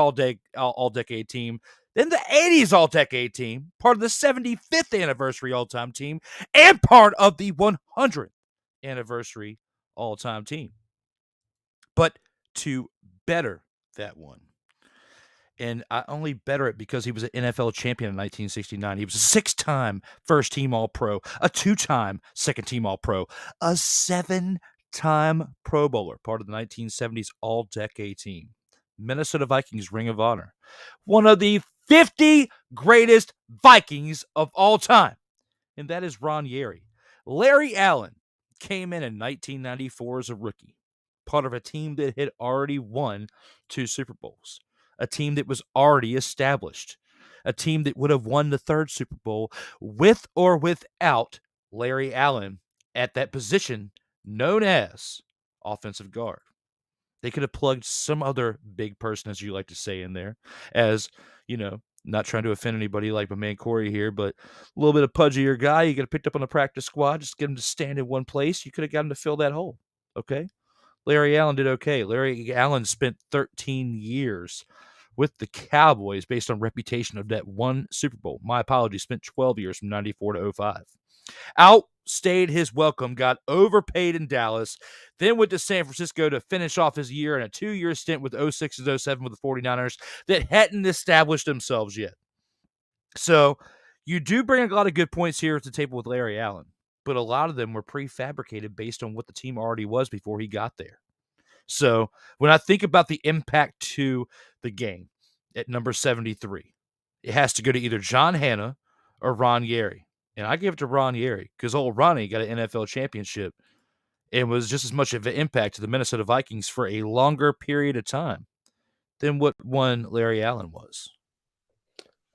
All-Decade team, then the 80s All-Decade team, part of the 75th Anniversary All-Time team, and part of the 100th Anniversary All-Time team. But to better that one, and I only better it because he was an NFL champion in 1969. He was a 6-time first-team All-Pro, a 2-time second-team All-Pro, a 7-time Pro Bowler, part of the 1970s All-Decade team. Minnesota Vikings Ring of Honor. One of the 50 greatest Vikings of all time, and that is Ron Yary. Larry Allen came in 1994 as a rookie, part of a team that had already won 2 Super Bowls. A team that was already established, a team that would have won the 3rd Super Bowl with or without Larry Allen at that position known as offensive guard. They could have plugged some other big person, as you like to say, in there, as, not trying to offend anybody like my man Korrey here, but a little bit of pudgier guy you could have picked up on the practice squad, just get him to stand in one place. You could have got him to fill that hole, okay? Larry Allen did okay. Larry Allen spent 13 years with the Cowboys based on reputation of that one Super Bowl. My apologies, spent 12 years from 94 to 05. Outstayed his welcome, got overpaid in Dallas, then went to San Francisco to finish off his year in a 2-year stint with 06 and 07 with the 49ers that hadn't established themselves yet. So you do bring a lot of good points here to the table with Larry Allen, but a lot of them were prefabricated based on what the team already was before he got there. So when I think about the impact to the game at number 73, it has to go to either John Hannah or Ron Yary. And I give it to Ron Yary because old Ronnie got an NFL championship and was just as much of an impact to the Minnesota Vikings for a longer period of time than what one Larry Allen was.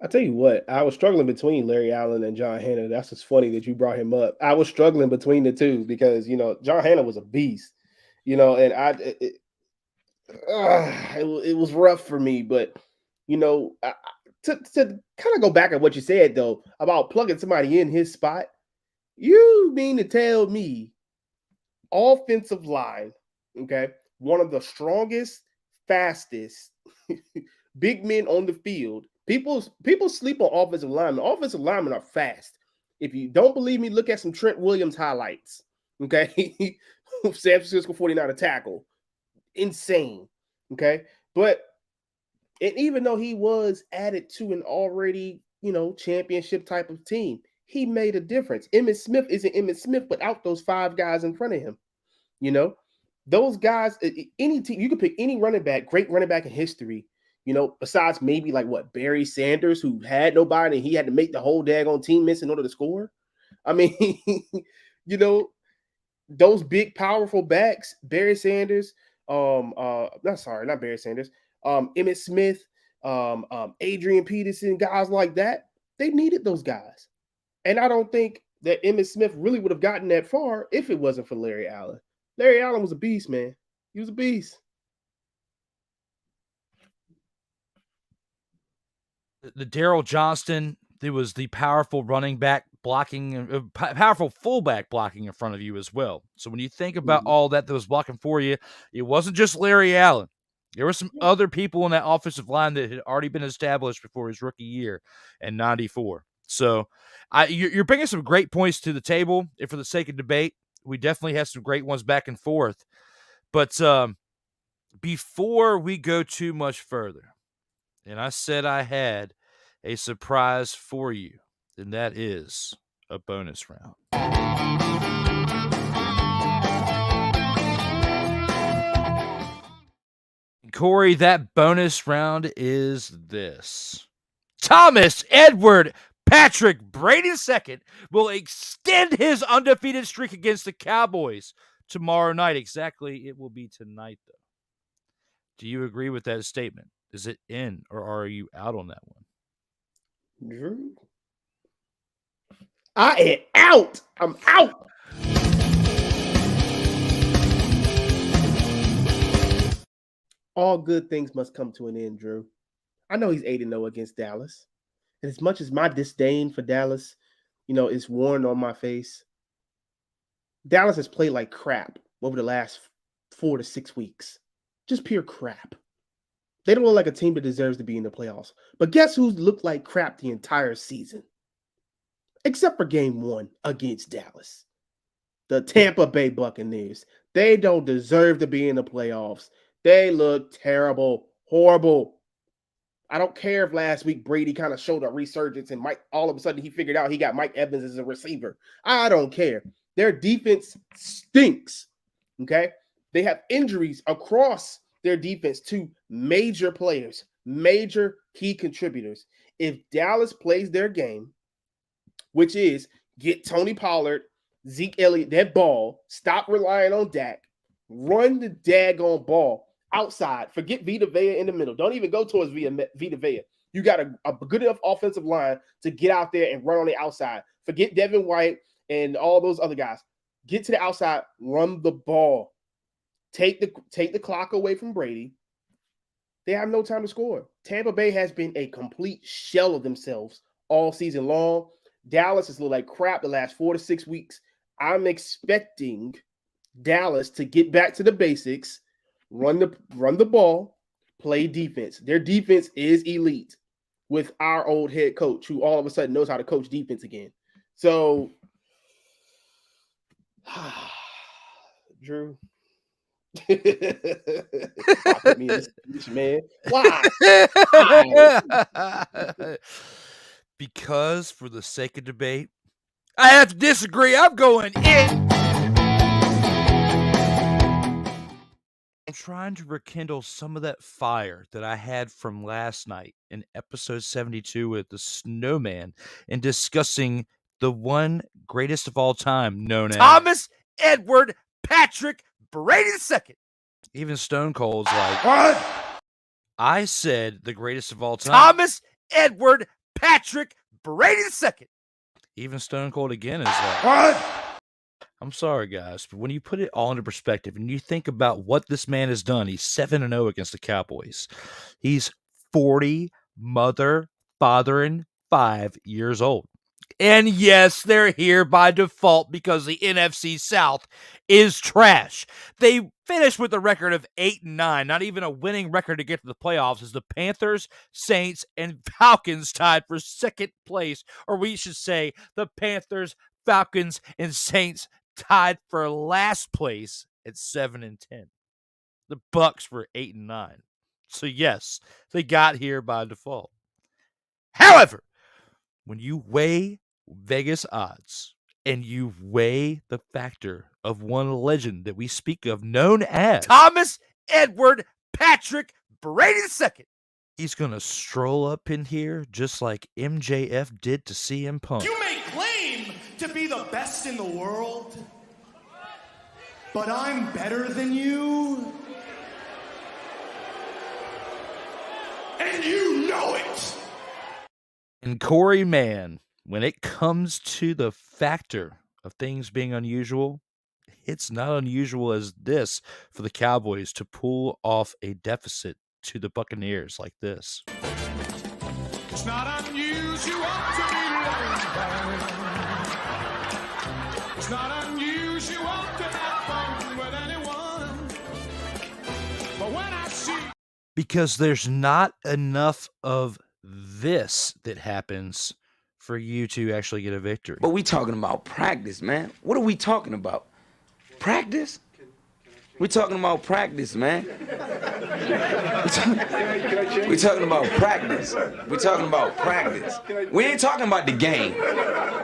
I tell you what, I was struggling between Larry Allen and John Hannah. That's just funny that you brought him up. I was struggling between the two because, John Hannah was a beast, and it was rough for me. But, to kind of go back at what you said, though, about plugging somebody in his spot, you mean to tell me offensive line, okay, one of the strongest, fastest big men on the field. People sleep on offensive linemen. Offensive linemen are fast. If you don't believe me, look at some Trent Williams highlights. Okay. San Francisco 49er tackle. Insane. Okay. But and even though he was added to an already, championship type of team, he made a difference. Emmitt Smith isn't Emmitt Smith without those 5 guys in front of him. Those guys, any team, you could pick any running back, great running back in history, besides maybe like Barry Sanders, who had nobody and he had to make the whole daggone team miss in order to score. I mean, those big, powerful backs, Barry Sanders, not Barry Sanders, Emmitt Smith, Adrian Peterson, guys like that, they needed those guys. And I don't think that Emmitt Smith really would have gotten that far if it wasn't for Larry Allen. Larry Allen was a beast, man. He was a beast. The Daryl Johnston, there was the powerful running back blocking, powerful fullback blocking in front of you as well. So when you think about all that was blocking for you, it wasn't just Larry Allen. There were some other people in that offensive line that had already been established before his rookie year in 94. So you're bringing some great points to the table. And for the sake of debate, we definitely have some great ones back and forth. But before we go too much further, and I said I had a surprise for you, and that is a bonus round. Korrey, that bonus round is this. Thomas Edward Patrick Brady II will extend his undefeated streak against the Cowboys tomorrow night. Exactly, it will be tonight, though. Do you agree with that statement? Is it in, or are you out on that one? Drew? I am out. I'm out. All good things must come to an end, Drew. I know he's 8-0 against Dallas. And as much as my disdain for Dallas, is worn on my face, Dallas has played like crap over the last 4 to 6 weeks. Just pure crap. They don't look like a team that deserves to be in the playoffs. But guess who's looked like crap the entire season? Except for game 1 against Dallas. The Tampa Bay Buccaneers. They don't deserve to be in the playoffs. They look terrible, horrible. I don't care if last week Brady kind of showed a resurgence and Mike, all of a sudden he figured out he got Mike Evans as a receiver. I don't care. Their defense stinks, okay? They have injuries across their defense to major players, major key contributors. If Dallas plays their game, which is get Tony Pollard, Zeke Elliott, that ball, stop relying on Dak, run the daggone ball outside. Forget Vita Vea in the middle. Don't even go towards Vita Vea. You got a good enough offensive line to get out there and run on the outside. Forget Devin White and all those other guys. Get to the outside, run the ball. Take the clock away from Brady. They have no time to score. Tampa Bay has been a complete shell of themselves all season long. Dallas has looked like crap the last 4 to 6 weeks. I'm expecting Dallas to get back to the basics, run the ball, play defense. Their defense is elite with our old head coach who all of a sudden knows how to coach defense again. So, Drew, put me in this position, man. Why? Because for the sake of debate, I have to disagree. I'm going in. I'm trying to rekindle some of that fire that I had from last night in episode 72 with the Snowman and discussing the one greatest of all time known as Thomas Edward Patrick Brady II. Even Stone Cold's like, What? I said the greatest of all time. Thomas Edward Patrick Brady II. Even Stone Cold again is like, What? I'm sorry, guys, but when you put it all into perspective and you think about what this man has done, he's 7-0 against the Cowboys. He's 40 father, 5 years old. And yes, they're here by default because the NFC South is trash. They finished with a record of 8-9, not even a winning record to get to the playoffs, as the Panthers, Saints, and Falcons tied for second place, or we should say the Panthers, Falcons, and Saints tied for last place at 7-10. The Bucks were 8-9. So yes, they got here by default. However, when you weigh Vegas odds and you weigh the factor of one legend that we speak of known as Thomas Edward Patrick Brady II, he's going to stroll up in here just like MJF did to CM Punk. You may claim to be the best in the world, but I'm better than you. And you know it. And Korrey Mann, when it comes to the factor of things being unusual, it's not unusual as this for the Cowboys to pull off a deficit to the Buccaneers like this. It's not unusual to be loved. It's not unusual to have fun with anyone. But when I see... Because there's not enough of this that happens for you to actually get a victory. But we talking about practice, man. What are we talking about? Practice? We talking about practice, man. We talking about practice. We talking about practice. We ain't talking about the game.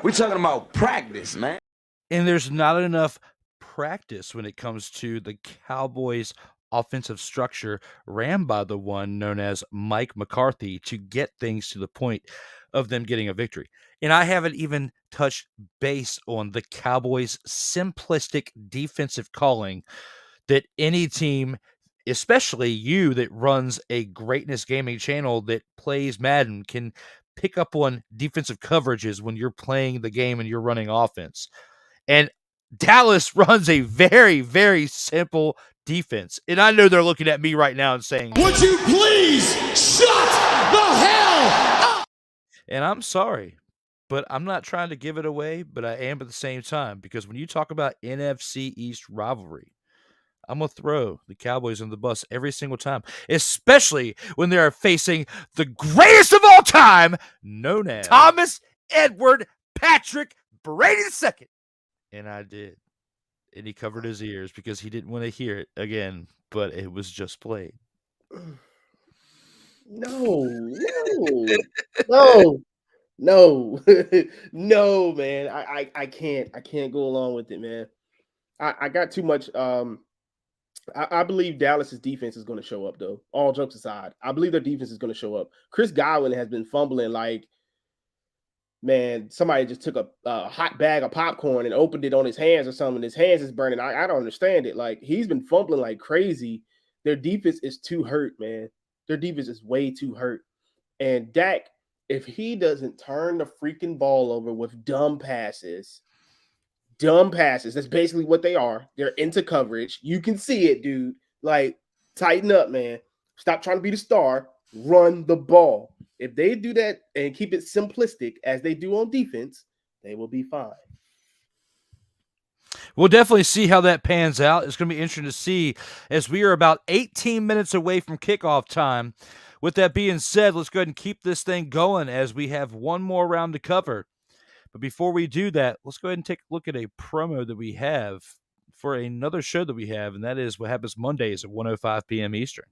We talking about practice, man. And there's not enough practice when it comes to the Cowboys' offensive structure ran by the one known as Mike McCarthy to get things to the point of them getting a victory. And I haven't even touched base on the Cowboys' simplistic defensive calling that any team, especially you that runs a Greatness Gaming channel that plays Madden, can pick up on defensive coverages when you're playing the game and you're running offense. And Dallas runs a very, very simple defense. And I know they're looking at me right now and saying, would you please shut the hell up? And I'm sorry, but I'm not trying to give it away, but I am at the same time, because when you talk about NFC East rivalry, I'm going to throw the Cowboys on the bus every single time, especially when they are facing the greatest of all time, known as Thomas Edward Patrick Brady II. And I did. And he covered his ears because he didn't want to hear it again, but it was just played. No, man. I can't go along with it, man. I got too much. I believe Dallas's defense is going to show up, though. All jokes aside, I believe their defense is going to show up. Chris Godwin has been fumbling like, man, somebody just took a hot bag of popcorn and opened it on his hands or something. His hands is burning. I don't understand it. Like, he's been fumbling like crazy. Their defense is too hurt, man. Their defense is way too hurt. And Dak, if he doesn't turn the freaking ball over with dumb passes, that's basically what they are. They're into coverage. You can see it, dude. Like, tighten up, man. Stop trying to be the star. Run the ball. If they do that and keep it simplistic as they do on defense, they will be fine. We'll definitely see how that pans out. It's going to be interesting to see as we are about 18 minutes away from kickoff time. With that being said, let's go ahead and keep this thing going as we have one more round to cover. But before we do that, let's go ahead and take a look at a promo that we have for another show that we have, and that is what happens Mondays at 1:05 p.m. Eastern.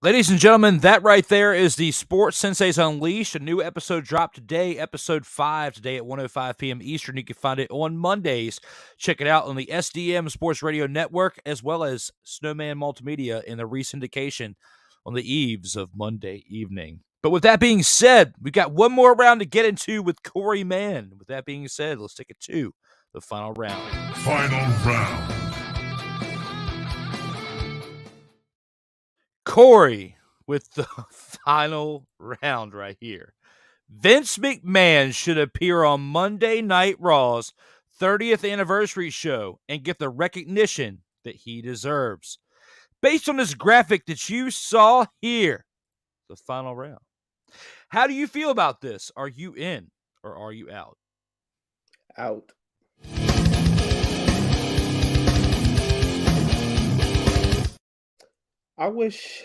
Ladies and gentlemen, that right there is the Sports Senseis Unleashed. A new episode dropped today, episode 5, today at 1:05 p.m. Eastern. You can find it on Mondays. Check it out on the SDM Sports Radio Network, as well as Snowman Multimedia in the resyndication on the eves of Monday evening. But with that being said, we've got one more round to get into with Korrey Mann. With that being said, let's take it to the final round. Final round. Korrey with the final round right here. Vince McMahon should appear on Monday Night Raw's 30th anniversary show and get the recognition that he deserves. Based on this graphic that you saw here, the final round. How do you feel about this? Are you in or are you out? Out. I wish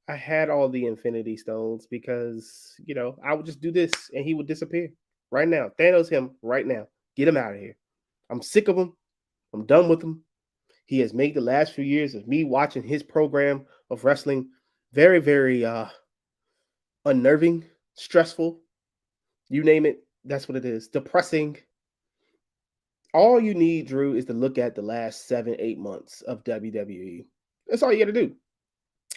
I had all the Infinity Stones because, I would just do this and he would disappear right now. Thanos him right now. Get him out of here. I'm sick of him. I'm done with him. He has made the last few years of me watching his program of wrestling very, very unnerving, stressful. You name it, that's what it is. Depressing. All you need, Drew, is to look at the last 7-8 months of WWE. That's all you got to do.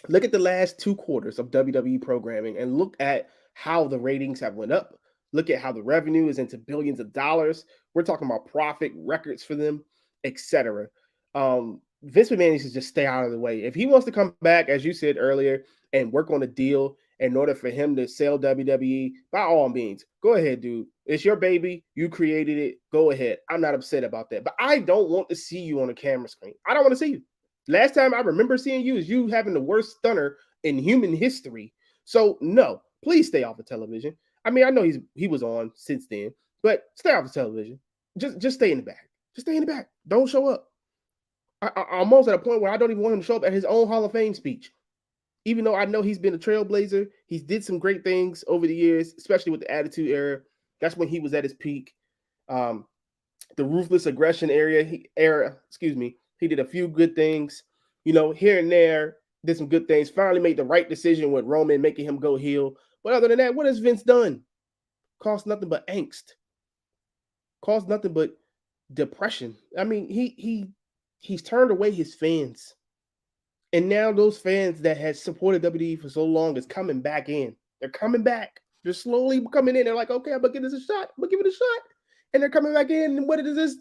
Look at the last 2 quarters of WWE programming and look at how the ratings have went up. Look at how the revenue is into billions of dollars. We're talking about profit records for them, etc. Vince McMahon needs to just stay out of the way. If he wants to come back, as you said earlier, and work on a deal in order for him to sell WWE, by all means, go ahead, dude. It's your baby. You created it. Go ahead. I'm not upset about that. But I don't want to see you on a camera screen. I don't want to see you. Last time I remember seeing you is you having the worst stunner in human history. So, no, please stay off of television. I mean, I know he was on since then, but stay off of television. Just stay in the back. Just stay in the back. Don't show up. I'm almost at a point where I don't even want him to show up at his own Hall of Fame speech. Even though I know he's been a trailblazer, he's did some great things over the years, especially with the Attitude Era. That's when he was at his peak. The ruthless aggression era. He did a few good things, here and there. Did some good things. Finally made the right decision with Roman, making him go heel. But other than that, what has Vince done? Caused nothing but angst. Caused nothing but depression. I mean, he's turned away his fans. And now those fans that had supported WWE for so long is coming back in. They're coming back. They're slowly coming in. They're like, okay, I'm going to give this a shot. I'm going to give it a shot. And they're coming back in. And what does this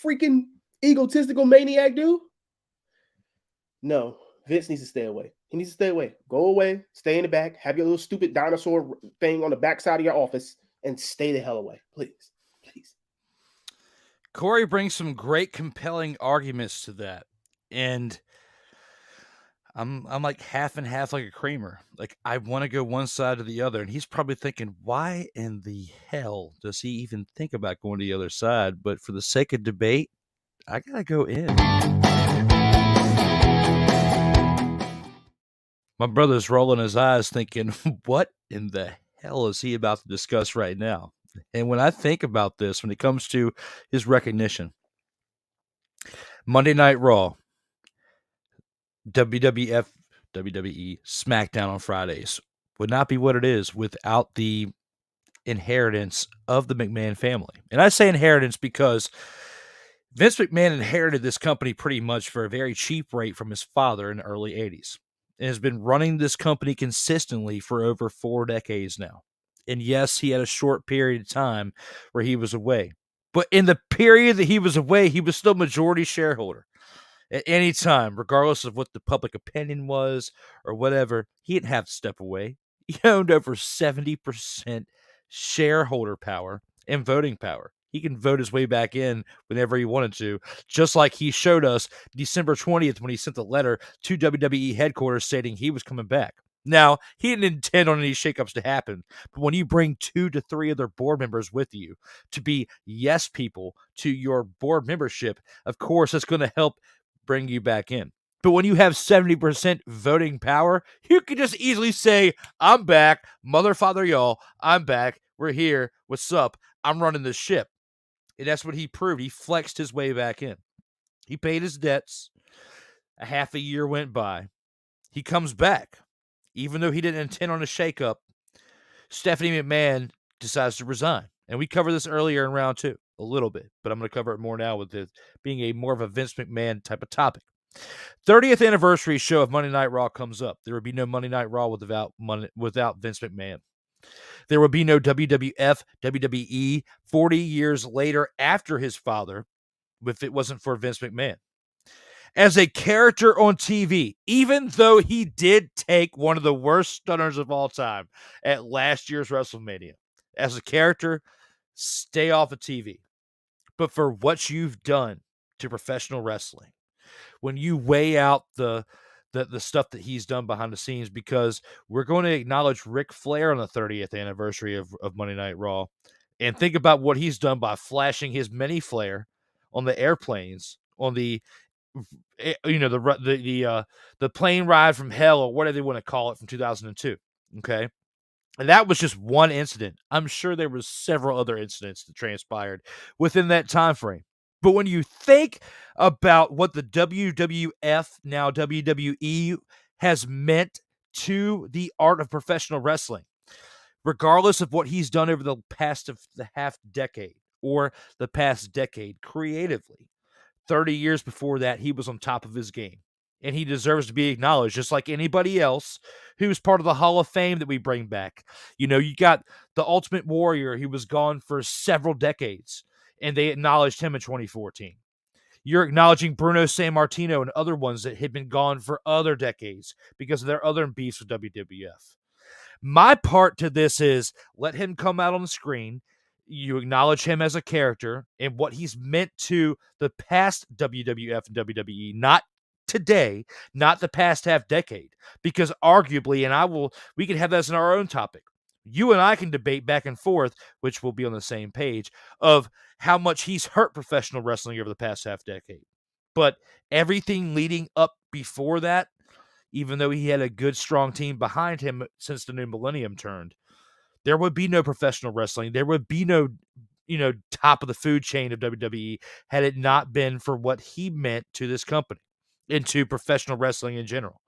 freaking egotistical maniac do? No, Vince needs to stay away. He needs to stay away. Go away. Stay in the back. Have your little stupid dinosaur thing on the backside of your office and stay the hell away. Please. Please. Korrey brings some great, compelling arguments to that. And I'm like half and half, like a creamer. Like, I want to go one side or the other. And he's probably thinking, why in the hell does he even think about going to the other side? But for the sake of debate, I got to go in. My brother's rolling his eyes thinking, what in the hell is he about to discuss right now? And when I think about this, when it comes to his recognition, Monday Night Raw, WWF, WWE, SmackDown on Fridays would not be what it is without the inheritance of the McMahon family. And I say inheritance because Vince McMahon inherited this company pretty much for a very cheap rate from his father in the early 80s and has been running this company consistently for over 4 decades now. And yes, he had a short period of time where he was away. But in the period that he was away, he was still majority shareholder. At any time, regardless of what the public opinion was or whatever, he didn't have to step away. He owned over 70% shareholder power and voting power. He can vote his way back in whenever he wanted to, just like he showed us December 20th when he sent the letter to WWE headquarters stating he was coming back. Now, he didn't intend on any shakeups to happen, but when you bring 2 to 3 other board members with you to be yes people to your board membership, of course, that's going to help bring you back in. But when you have 70% voting power, you can just easily say, I'm back, mother, father, y'all, I'm back, we're here, what's up, I'm running the ship. And that's what he proved. He flexed his way back in. He paid his debts. A half a year went by. He comes back. Even though he didn't intend on a shakeup, Stephanie McMahon decides to resign. And we covered this earlier in round 2, a little bit, but I'm going to cover it more now with it being a more of a Vince McMahon type of topic. 30th anniversary show of Monday Night Raw comes up. There would be no Monday Night Raw without Vince McMahon. There would be no WWF, WWE 40 years later after his father if it wasn't for Vince McMahon. As a character on TV, even though he did take one of the worst stunners of all time at last year's WrestleMania, as a character, stay off of TV. But for what you've done to professional wrestling, when you weigh out the stuff that he's done behind the scenes, because we're going to acknowledge Ric Flair on the 30th anniversary of Monday Night Raw, and think about what he's done by flashing his mini flare on the airplanes, on the the plane ride from hell, or whatever they want to call it, from 2002. Okay. And that was just one incident. I'm sure there was several other incidents that transpired within that time frame. But when you think about what the WWF, now WWE, has meant to the art of professional wrestling, regardless of what he's done over the past of the half decade or the past decade creatively, 30 years before that, he was on top of his game. And he deserves to be acknowledged, just like anybody else who's part of the Hall of Fame that we bring back. You know, you got the Ultimate Warrior. He was gone for several decades, and they acknowledged him in 2014. You're acknowledging Bruno Sammartino and other ones that had been gone for other decades because of their other beefs with WWF. My part to this is let him come out on the screen. You acknowledge him as a character and what he's meant to the past WWF and WWE, not today, not the past half decade, because arguably, and we can have that as in our own topic. You and I can debate back and forth, which will be on the same page, of how much he's hurt professional wrestling over the past half decade. But everything leading up before that, even though he had a good, strong team behind him since the new millennium turned, there would be no professional wrestling. There would be no, top of the food chain of WWE had it not been for what he meant to this company and to professional wrestling in general.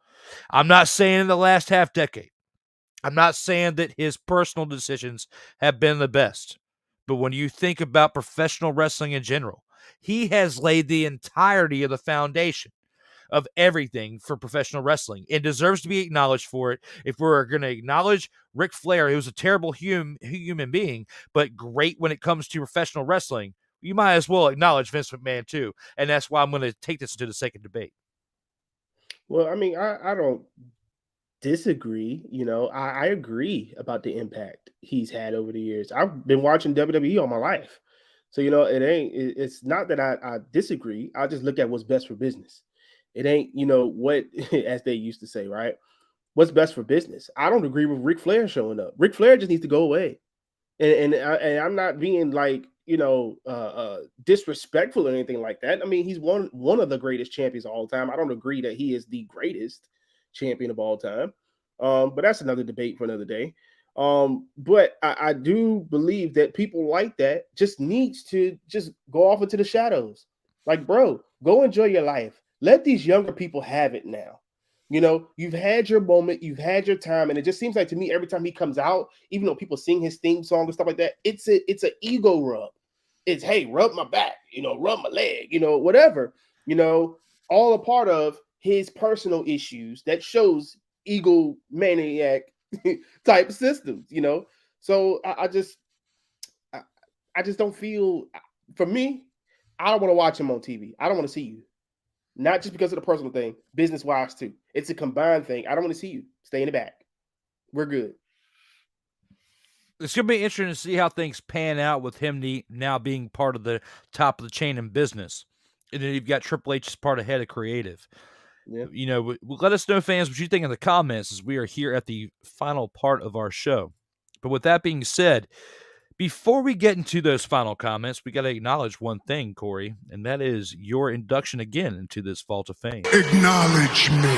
I'm not saying in the last half decade. I'm not saying that his personal decisions have been the best. But when you think about professional wrestling in general, he has laid the entirety of the foundation of everything for professional wrestling and deserves to be acknowledged for it. If we're going to acknowledge Ric Flair, who's a terrible human being, but great when it comes to professional wrestling, you might as well acknowledge Vince McMahon too. And that's why I'm going to take this into the second debate. Well, I mean, I don't disagree. I agree about the impact he's had over the years. I've been watching WWE all my life. So, it's not that I disagree. I just look at what's best for business. It ain't, what, as they used to say, right? What's best for business. I don't agree with Ric Flair showing up. Ric Flair just needs to go away. And I'm not being like, disrespectful or anything like that. I mean, he's one of the greatest champions of all time. I don't agree that he is the greatest champion of all time. But that's another debate for another day. But I do believe that people like that just needs to just go off into the shadows. Like, bro, go enjoy your life. Let these younger people have it now. You've had your moment, you've had your time, and it just seems like to me every time he comes out, even though people sing his theme song and stuff like that, it's an ego rub. It's, hey, rub my back, rub my leg, whatever, all a part of his personal issues that shows egomaniac type systems, So I just don't feel, for me, I don't want to watch him on TV. I don't want to see you. Not just because of the personal thing, business-wise too. It's a combined thing. I don't want to see you. Stay in the back. We're good. It's going to be interesting to see how things pan out with him now being part of the top of the chain in business. And then you've got Triple H as part of head of creative. Yeah. Let us know, fans, what you think in the comments as we are here at the final part of our show. But with that being said, before we get into those final comments, we got to acknowledge one thing, Korrey, and that is your induction again into this Vault of Fame. Acknowledge me.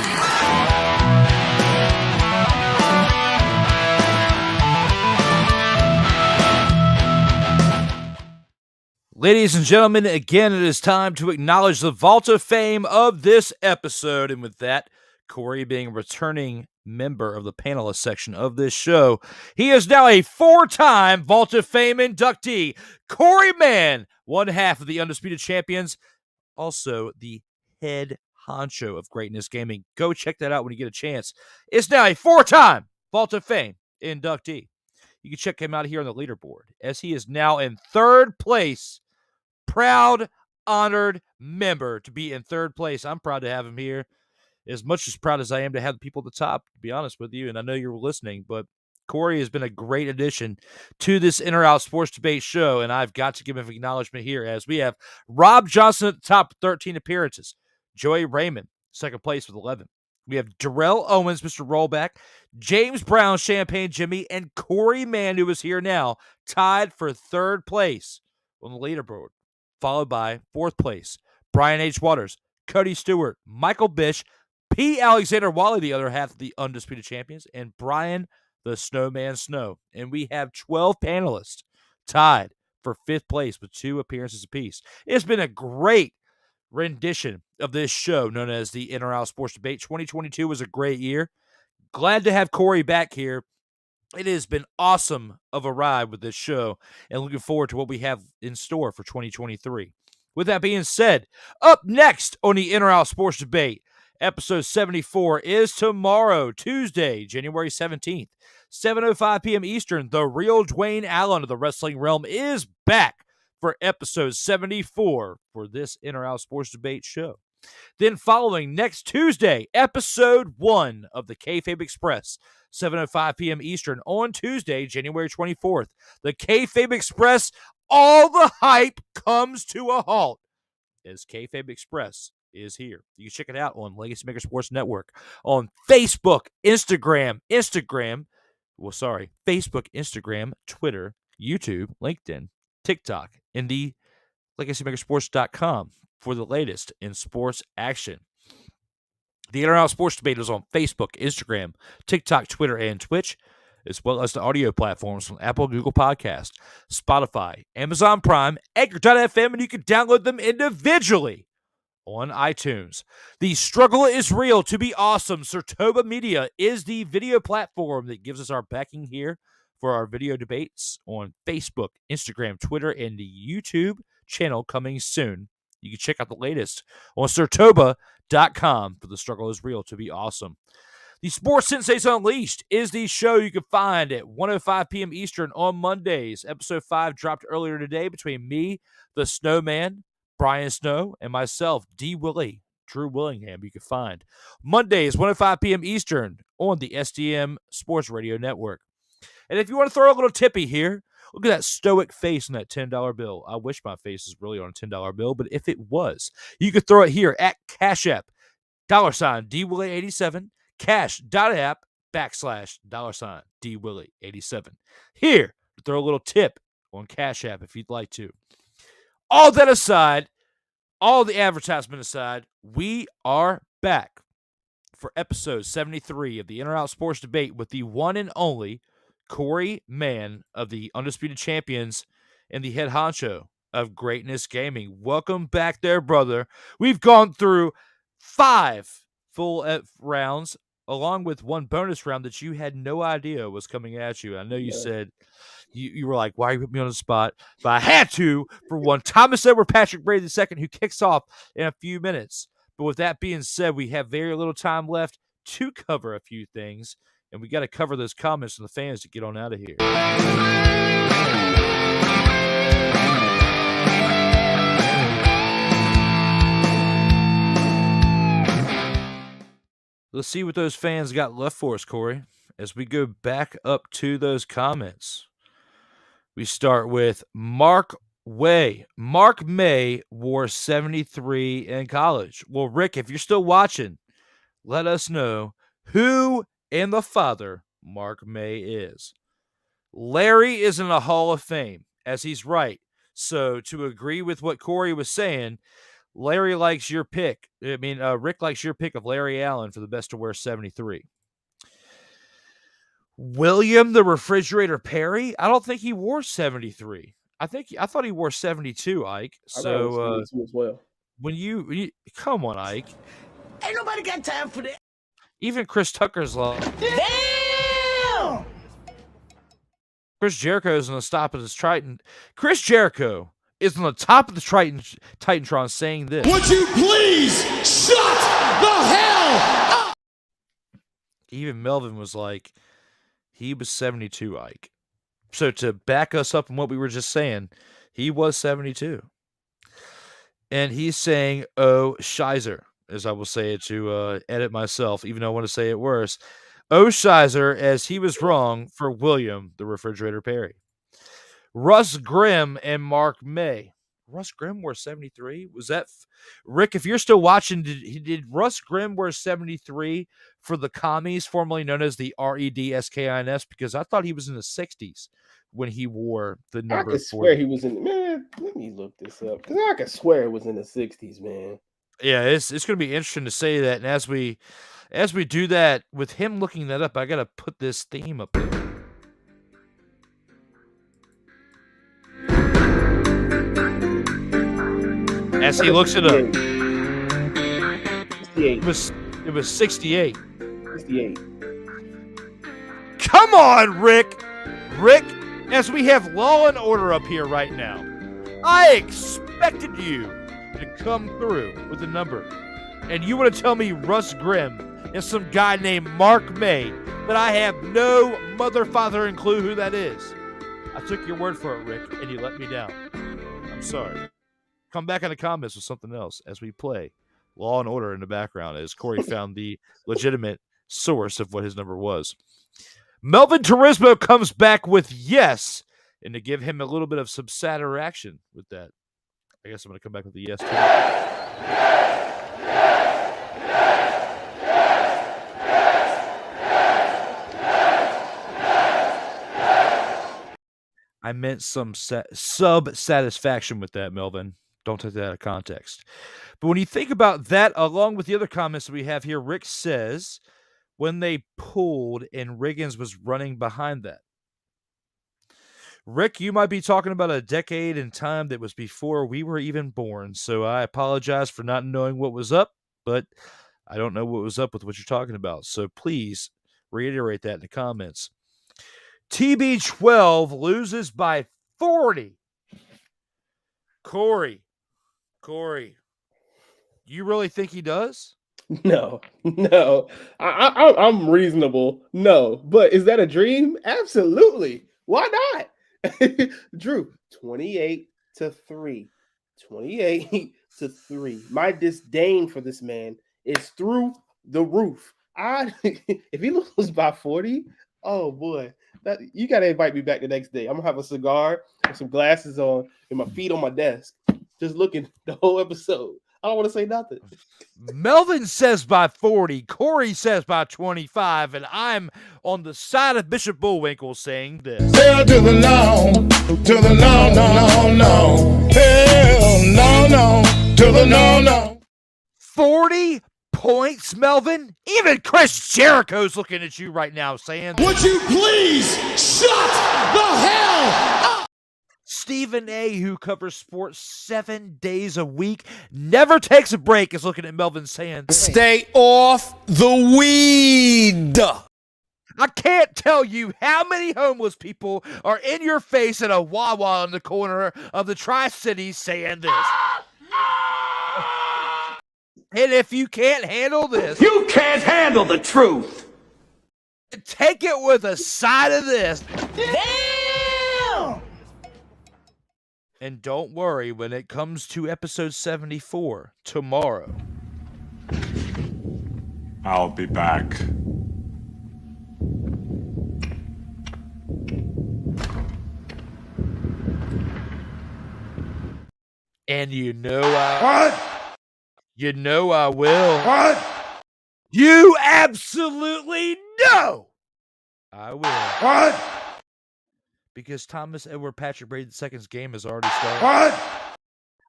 Ladies and gentlemen, again, it is time to acknowledge the Vault of Fame of this episode. And with that, Korrey being a returning member of the panelist section of this show, he is now a 4-time Vault of Fame inductee. Korrey Mann, one half of the Undisputed Champions, also the head honcho of Greatness Gaming. Go check that out when you get a chance. It's now a 4-time Vault of Fame inductee. You can check him out here on the leaderboard as he is now in third place. Proud, honored member to be in third place. I'm proud to have him here. As much as proud as I am to have the people at the top, to be honest with you, and I know you're listening, but Korrey has been a great addition to this In or Out Sports Debate show, and I've got to give him acknowledgement here as we have Rob Johnson at the top with 13 appearances, Joey Raymond, second place with 11. We have Darrell Owens, Mr. Rollback, James Brown, Champagne Jimmy, and Korrey Mann, who is here now, tied for third place on the leaderboard, followed by fourth place, Brian H. Waters, Cody Stewart, Michael Bish, P. Alexander Wally, the other half of the Undisputed Champions, and Brian the Snowman Snow. And we have 12 panelists tied for fifth place with 2 appearances apiece. It's been a great rendition of this show known as the In or Out Sports Debate. 2022 was a great year. Glad to have Korrey back here. It has been awesome of a ride with this show and looking forward to what we have in store for 2023. With that being said, up next on the In or Out Sports Debate, episode 74 is tomorrow, Tuesday, January 17th, 7:05 p.m. Eastern. The real Dwayne Allen of the wrestling realm is back for episode 74 for this In or Out Sports Debate show. Then following next Tuesday, episode 1 of the Kayfabe Express, 7:05 p.m. Eastern on Tuesday, January 24th. The Kayfabe Express, all the hype comes to a halt as Kayfabe Express is here. You can check it out on LegacyMaker Sports Network, on Facebook, Facebook, Instagram, Twitter, YouTube, LinkedIn, TikTok, and the LegacyMakerSports.com for the latest in sports action. The In or Out Sports Debate is on Facebook, Instagram, TikTok, Twitter, and Twitch, as well as the audio platforms from Apple, Google Podcast, Spotify, Amazon Prime, Anchor.fm, and you can download them individually on iTunes. The struggle is real to be awesome. SIRTOBA Media is the video platform that gives us our backing here for our video debates on Facebook, Instagram, Twitter, and the YouTube channel coming soon. You can check out the latest on SIRTOBA.com for the struggle is real to be awesome. The Sports Sensates Unleashed is the show you can find at 1:05 p.m. Eastern on Mondays. Episode 5 dropped earlier today between me, the Snowman, Brian Snow, and myself, D. Willie, Drew Willingham. You can find Mondays, 1:05 p.m. Eastern on the SDM Sports Radio Network. And if you want to throw a little tippy here, look at that stoic face on that $10 bill. I wish my face was really on a $10 bill, but if it was, you could throw it here at Cash App, $DWillie87, cash.app, $DWillie87. Here, to throw a little tip on Cash App if you'd like to. All that aside, all the advertisement aside, we are back for episode 73 of the In or Out Sports Debate with the one and only Korrey Mann of the Undisputed Champions and the head honcho of Greatness Gaming. Welcome back there, brother. We've gone through 5 full rounds, along with one bonus round that you had no idea was coming at you. I know you said you were like, why you put me on the spot? But I had to for one. Thomas Edward Patrick Brady II, who kicks off in a few minutes. But with that being said, we have very little time left to cover a few things, and we got to cover those comments from the fans to get on out of here. Let's see what those fans got left for us, Korrey, as we go back up to those comments. We start with Mark Way. Mark May wore 73 in college. Well, Rick, if you're still watching, let us know who in the father Mark May is. Larry is in the Hall of Fame, as he's right. So to agree with what Korrey was saying, Larry likes your pick. Rick likes your pick of Larry Allen for the best to wear 73. William the Refrigerator Perry? I don't think he wore 73. I thought he wore 72, Ike. So as well. When you come on, Ike. Ain't nobody got time for that. Even Chris Tucker's like, Damn! Chris Jericho is on the top of his Triton. Chris Jericho is on the top of the Titantron saying this. Would you please shut the hell up? Even Melvin was like, he was 72, Ike. So to back us up on what we were just saying, he was 72. And he's saying, oh, Shizer, as I will say it to edit myself, even though I want to say it worse. Oh, Shizer, as he was wrong for William the Refrigerator Perry. Russ Grimm and Mark May. Russ Grimm wore 73? Was that Rick? If you're still watching, did Russ Grimm wear 73 for the Commies, formerly known as the REDSKINS? Because I thought he was in the 60s when he wore the number. I could swear he was in. Man, let me look this up because I could swear it was in the 60s, man. Yeah, it's going to be interesting to say that. And as we do that, with him looking that up, I got to put this theme up there. As he looks it up, 68. It was 68. 68. Come on, Rick. Rick, as we have law and order up here right now, I expected you to come through with a number. And you want to tell me Russ Grimm and some guy named Mark May that I have no mother, father, and clue who that is. I took your word for it, Rick, and you let me down. I'm sorry. Come back in the comments with something else as we play Law and Order in the background as Korrey found the legitimate source of what his number was. Melvin Turismo comes back with yes, and to give him a little bit of some satisfaction with that, I guess I'm going to come back with the yes too. I meant some sub-satisfaction with that, Melvin. Don't take that out of context. But when you think about that, along with the other comments that we have here, Rick says, when they pulled and Riggins was running behind that. Rick, you might be talking about a decade in time that was before we were even born, so I apologize for not knowing what was up, but I don't know what was up with what you're talking about, so please reiterate that in the comments. TB12 loses by 40. Korrey, you really think he does? No. I'm reasonable. No, but is that a dream? Absolutely. Why not? Drew, 28-3. 28-3. My disdain for this man is through the roof. If he loses by 40, oh boy, that you gotta invite me back the next day. I'm gonna have a cigar and some glasses on and my feet on my desk, just looking the whole episode. I don't want to say nothing. Melvin says by 40, Korrey says by 25, and I'm on the side of Bishop Bullwinkle saying this. Hell to the no, to the no, no, no, no. Hell no, to the no. 40 points, Melvin? Even Chris Jericho's looking at you right now saying this. Would you please shut the hell up? Stephen A., who covers sports 7 days a week, never takes a break, is looking at Melvin saying, Stay off the weed. I can't tell you how many homeless people are in your face at a Wawa in the corner of the Tri-Cities saying this. And if you can't handle this, You can't handle the truth. take it with a side of this. Damn! And don't worry, when it comes to episode 74, tomorrow, I'll be back. and you know What? I will. What? You absolutely know I will. What? Because Thomas Edward Patrick Brady II's game has already started. What?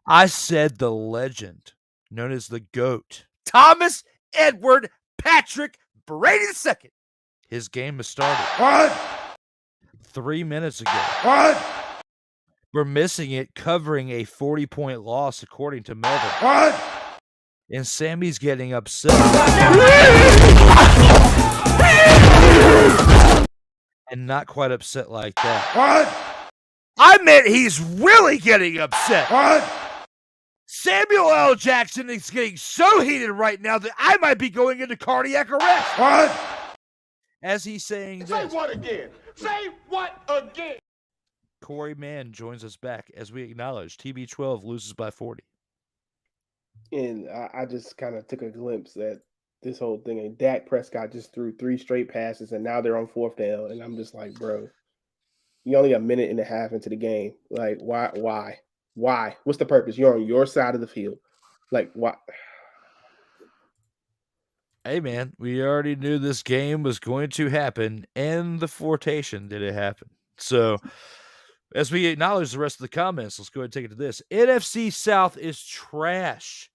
I said the legend, known as the GOAT, Thomas Edward Patrick Brady II. His game has started. What? 3 minutes ago. What? We're missing it, covering a 40-point loss, according to Melvin. What? And Sammy's getting upset. And not quite upset like that. What? I meant he's really getting upset. What? Samuel L. Jackson is getting so heated right now that I might be going into cardiac arrest. What? As he's saying Say this, what again? Say what again? Korrey Mann joins us back as we acknowledge TB12 loses by 40. And I just kind of took a glimpse at this whole thing. And Dak Prescott just threw 3 straight passes, and now they're on 4th down. And I'm just like, bro, you only a minute and a half into the game. Like, why? What's the purpose? You're on your side of the field. Like, why? Hey, man, we already knew this game was going to happen, and the fortation did it happen. So, as we acknowledge the rest of the comments, let's go ahead and take it to this. NFC South is trash.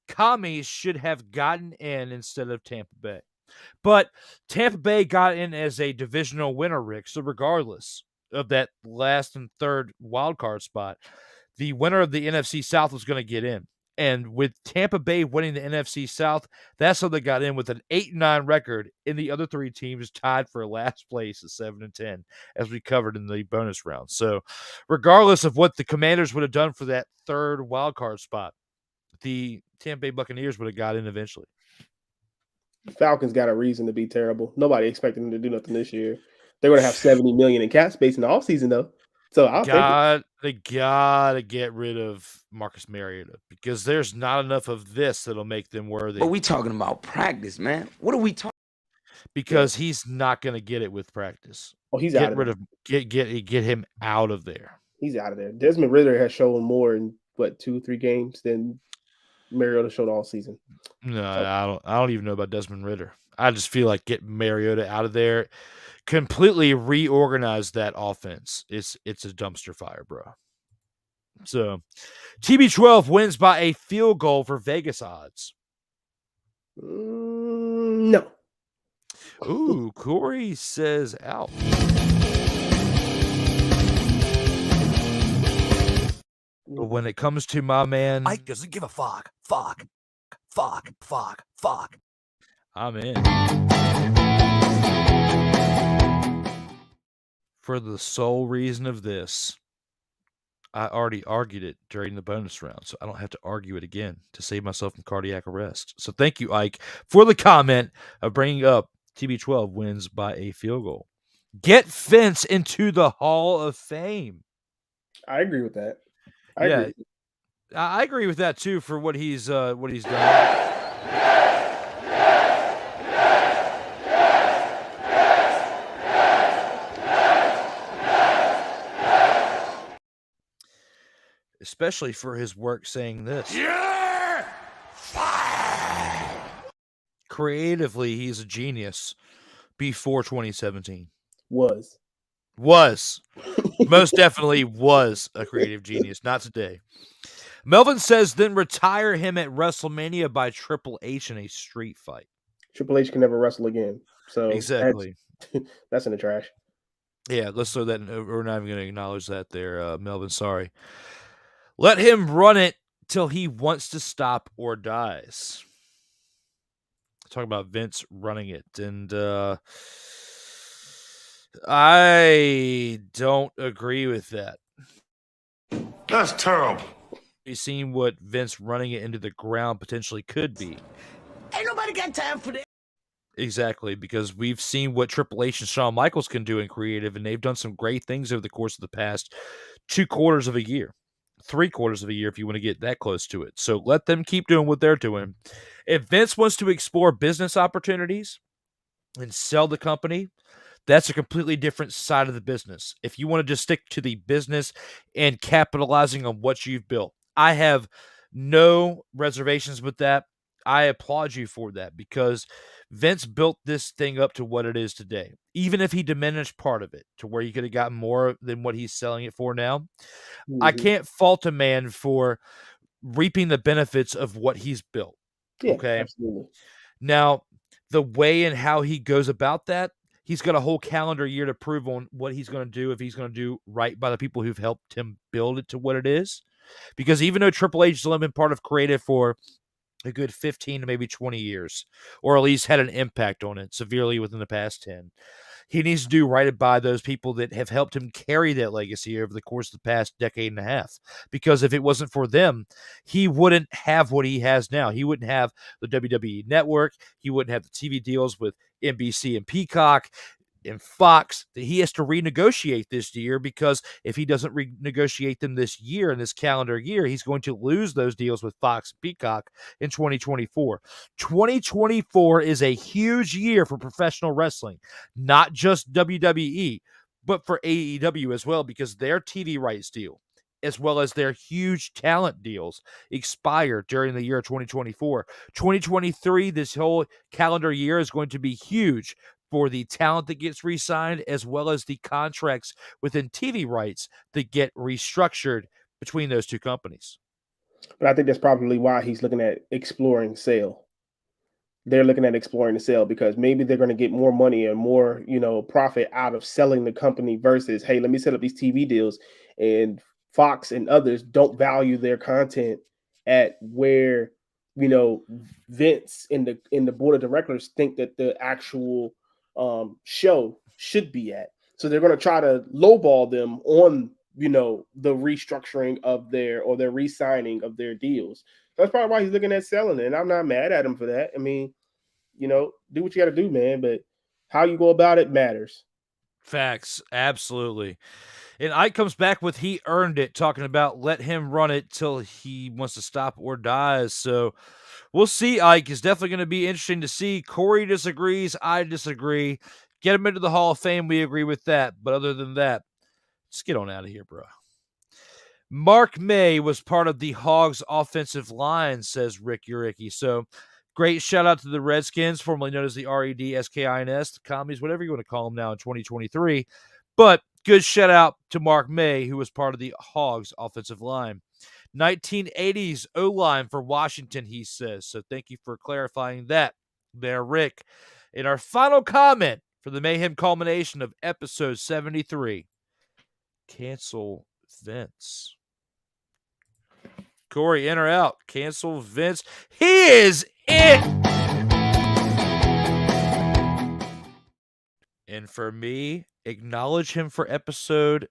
Commies should have gotten in instead of Tampa Bay. But Tampa Bay got in as a divisional winner, Rick. So regardless of that last and third wild card spot, the winner of the NFC South was going to get in. And with Tampa Bay winning the NFC South, that's how they got in with an 8-9 record, and the other 3 teams tied for last place at 7-10, as we covered in the bonus round. So regardless of what the Commanders would have done for that third wild card spot, the Tampa Bay Buccaneers would have got in eventually. Falcons got a reason to be terrible. Nobody expected them to do nothing this year. They're going to have $70 million in cap space in the offseason, though. So They gotta get rid of Marcus Mariota because there's not enough of this that'll make them worthy. But we talking about practice, man. What are we talking? Because he's not gonna get it with practice. Oh, he's out of there. Get him out of there. He's out of there. Desmond Ridder has shown more in 2-3 games than Mariota showed all season. No, I don't even know about Desmond Ridder. I just feel like get Mariota out of there. Completely reorganize that offense. It's a dumpster fire, bro. So, TB12 wins by a field goal for Vegas odds. No. Ooh, Korrey says out. But when it comes to my man, Ike doesn't give a fuck. Fuck. I'm in. For the sole reason of this, I already argued it during the bonus round, so I don't have to argue it again to save myself from cardiac arrest. So thank you, Ike, for the comment of bringing up TB12 wins by a field goal. Get Vince into the Hall of Fame. I agree with that. I agree with that too for what he's done. Especially for his work saying this. Yeah! Fire! Creatively, he's a genius before 2017. Was. Most definitely was a creative genius. Not today. Melvin says, then retire him at WrestleMania by Triple H in a street fight. Triple H can never wrestle again. So exactly. That's in the trash. Yeah, let's throw that. We're not even going to acknowledge that there, Melvin. Sorry. Let him run it till he wants to stop or dies. Talk about Vince running it. And I don't agree with that. That's terrible. We've seen what Vince running it into the ground potentially could be. Ain't nobody got time for that. Exactly, because we've seen what Triple H and Shawn Michaels can do in creative, and they've done some great things over the course of the past 2 quarters of a year. 3 quarters of a year if you want to get that close to it. So let them keep doing what they're doing. If Vince wants to explore business opportunities and sell the company, that's a completely different side of the business. If you want to just stick to the business and capitalizing on what you've built, I have no reservations with that. I applaud you for that because Vince built this thing up to what it is today. Even if he diminished part of it to where he could have gotten more than what he's selling it for now, mm-hmm. I can't fault a man for reaping the benefits of what he's built. Yeah, okay. Absolutely. Now, the way and how he goes about that, he's got a whole calendar year to prove on what he's going to do, if he's going to do right by the people who've helped him build it to what it is. Because even though Triple H has only been part of creative for a good 15 to maybe 20 years, or at least had an impact on it severely within the past 10, he needs to do right by those people that have helped him carry that legacy over the course of the past decade and a half. Because if it wasn't for them, he wouldn't have what he has now. He wouldn't have the WWE Network. He wouldn't have the TV deals with NBC and Peacock and Fox that he has to renegotiate this year, because if he doesn't renegotiate them this year, in this calendar year, he's going to lose those deals with Fox and Peacock in 2024. 2024 is a huge year for professional wrestling, not just WWE, but for AEW as well, because their TV rights deal, as well as their huge talent deals, expire during the year 2024. 2023, this whole calendar year, is going to be huge for the talent that gets re-signed, as well as the contracts within TV rights that get restructured between those two companies. But I think that's probably why he's looking at exploring sale. They're looking at exploring the sale because maybe they're going to get more money and more, profit out of selling the company versus, hey, let me set up these TV deals. And Fox and others don't value their content at where, Vince and the board of directors think that the actual show should be at. So they're going to try to lowball them on, the restructuring of their re-signing of their deals. That's probably why he's looking at selling it. And I'm not mad at him for that. I mean, do what you got to do, man. But how you go about it matters. Facts. Absolutely. And Ike comes back with he earned it, talking about let him run it till he wants to stop or dies. So we'll see, Ike. It's definitely going to be interesting to see. Korrey disagrees. I disagree. Get him into the Hall of Fame. We agree with that. But other than that, let's get on out of here, bro. Mark May was part of the Hogs offensive line, says Rick Uricki. So great shout out to the Redskins, formerly known as the REDSKINS, the Commies, whatever you want to call them now in 2023. But good shout out to Mark May, who was part of the Hogs offensive line. 1980s O-line for Washington, he says. So thank you for clarifying that there, Rick. in our final comment for the Mayhem culmination of episode 73. Cancel Vince. Korrey, in or out? Cancel Vince. He is it. And for me, acknowledge him for episode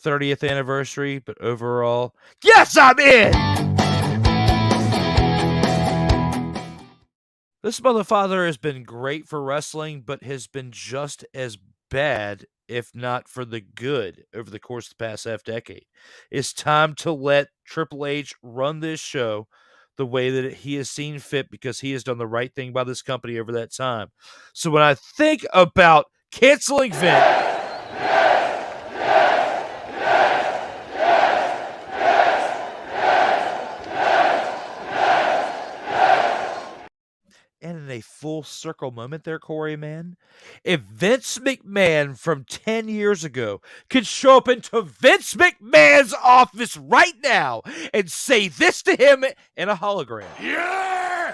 30th anniversary, but overall, yes, I'm in. This motherfather has been great for wrestling, but has been just as bad, if not for the good, over the course of the past half-decade. It's time to let Triple H run this show the way that he has seen fit, because he has done the right thing by this company over that time. So when I think about canceling Vince, and in a full circle moment there, Korrey Mann, if Vince McMahon from 10 years ago could show up into Vince McMahon's office right now and say this to him in a hologram, "You're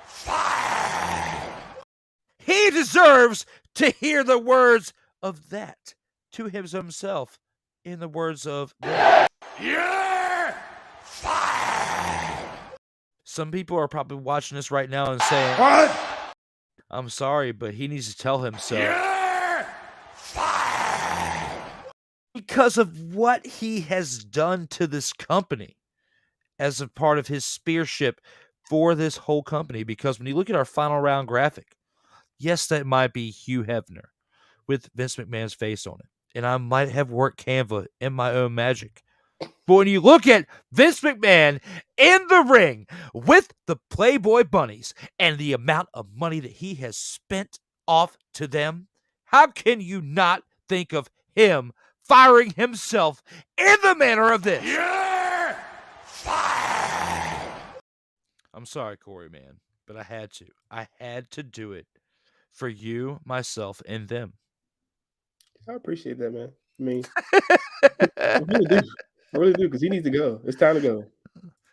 fired," he deserves to hear the words of that to himself in the words of, "You're fired." Some people are probably watching this right now and saying, "What? I'm sorry, but he needs to tell himself." You're fired. Because of what he has done to this company as a part of his spearship for this whole company. Because when you look at our final round graphic, yes, that might be Hugh Hefner with Vince McMahon's face on it. And I might have worked Canva in my own magic. But when you look at Vince McMahon in the ring with the Playboy Bunnies and the amount of money that he has spent off to them, how can you not think of him firing himself in the manner of this? You're fired. I'm sorry, Korrey Mann, but I had to. I had to do it for you, myself, and them. I appreciate that, man. I mean, I really do, because he needs to go. It's time to go.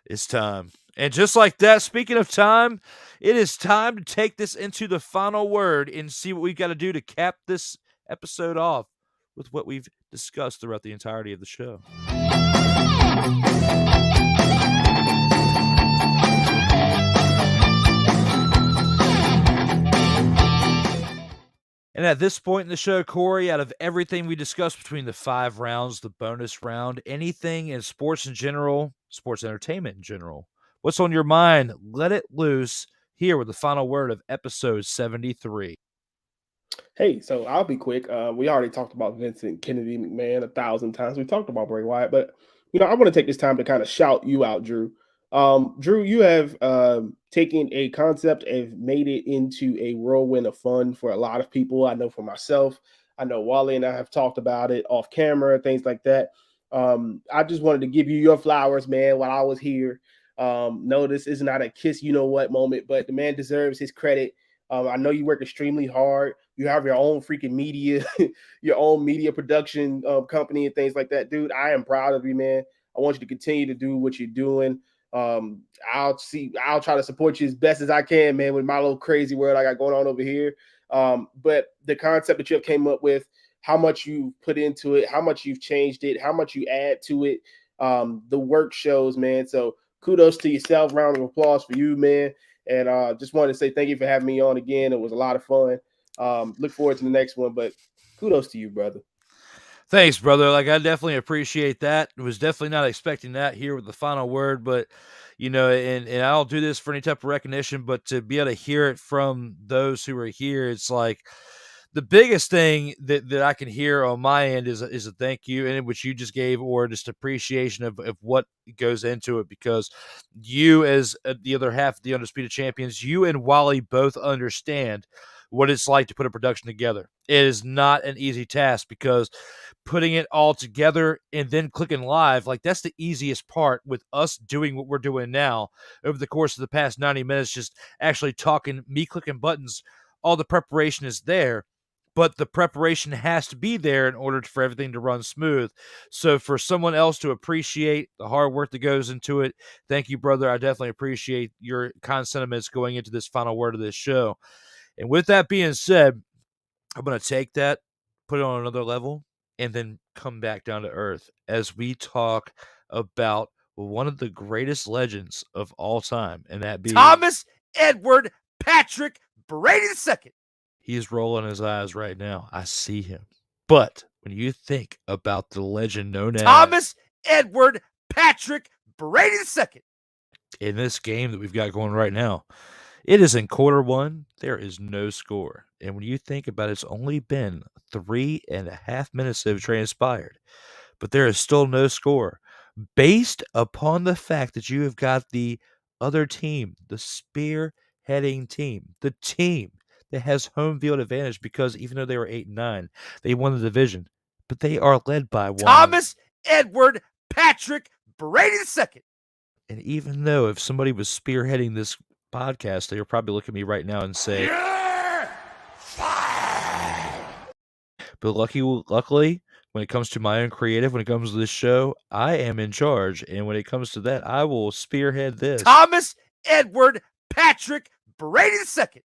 It's time. And just like that, speaking of time, it is time to take this into the final word and see what we've got to do to cap this episode off with what we've discussed throughout the entirety of the show. And at this point in the show, Korrey, out of everything we discussed between the 5 rounds, the bonus round, anything in sports in general, sports entertainment in general, what's on your mind? Let it loose here with the final word of episode 73. Hey, so I'll be quick. We already talked about Vincent Kennedy McMahon 1,000 times. We talked about Bray Wyatt, but I want to take this time to kind of shout you out, Drew. Drew, you have taken a concept and made it into a whirlwind of fun for a lot of people. I know for myself, I know Wally and I have talked about it off camera, things like that. I just wanted to give you your flowers, man, while I was here. No, this is not a kiss you know what moment, but the man deserves his credit. I know you work extremely hard. You have your own freaking media, your own media production company and things like that. Dude, I am proud of you, man. I want you to continue to do what you're doing. I'll try to support you as best as I can, man, with my little crazy world I got going on over here. But the concept that you have came up with, how much you put into it, how much you've changed it, how much you add to it, the work shows, man. So kudos to yourself. Round of applause for you, man. And just wanted to say thank you for having me on again. It was a lot of fun. Look forward to the next one, but kudos to you, brother. Thanks, brother. Like, I definitely appreciate that. Was definitely not expecting that here with the final word, but and I don't do this for any type of recognition, but to be able to hear it from those who are here, it's like the biggest thing that I can hear on my end is a thank you, and which you just gave, or just appreciation of what goes into it, because you, as the other half of the Undisputed Champions, you and Wally both understand what it's like to put a production together. It is not an easy task, because putting it all together and then clicking live, like, that's the easiest part with us doing what we're doing now over the course of the past 90 minutes, just actually talking, me clicking buttons. All the preparation is there, but the preparation has to be there in order for everything to run smooth. So for someone else to appreciate the hard work that goes into it, thank you, brother. I definitely appreciate your kind sentiments going into this final word of this show. And with that being said, I'm going to take that, put it on another level, and then come back down to earth as we talk about one of the greatest legends of all time, and that being Thomas Edward Patrick Brady II. He's rolling his eyes right now. I see him. But when you think about the legend known as Thomas Edward Patrick Brady II. In this game that we've got going right now, it is in quarter one. There is no score. And when you think about it, it's only been 3.5 minutes that have transpired, but there is still no score based upon the fact that you have got the other team, the spearheading team, the team that has home field advantage, because even though they were 8-9, they won the division, but they are led by one Thomas Edward Patrick Brady II. And even though if somebody was spearheading this podcast, they would probably look at me right now and say, You're fired. But luckily, when it comes to my own creative, when it comes to this show, I am in charge. And when it comes to that, I will spearhead this. Thomas Edward Patrick Brady II.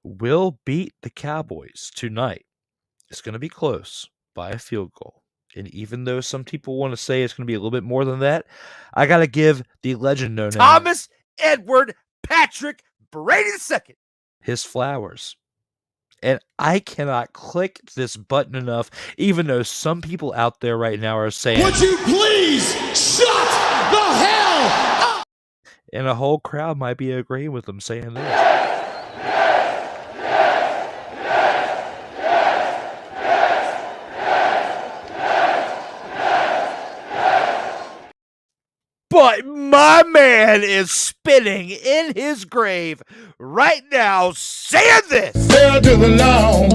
Will beat the Cowboys tonight. It's going to be close by a field goal. And even though some people want to say it's going to be a little bit more than that, I got to give the legend known Thomas Edward Patrick Brady II. his flowers. And I cannot click this button enough, even though some people out there right now are saying, Would you please shut the hell up? And a whole crowd might be agreeing with them saying this. But my man is spinning in his grave right now saying this. Hell to the no,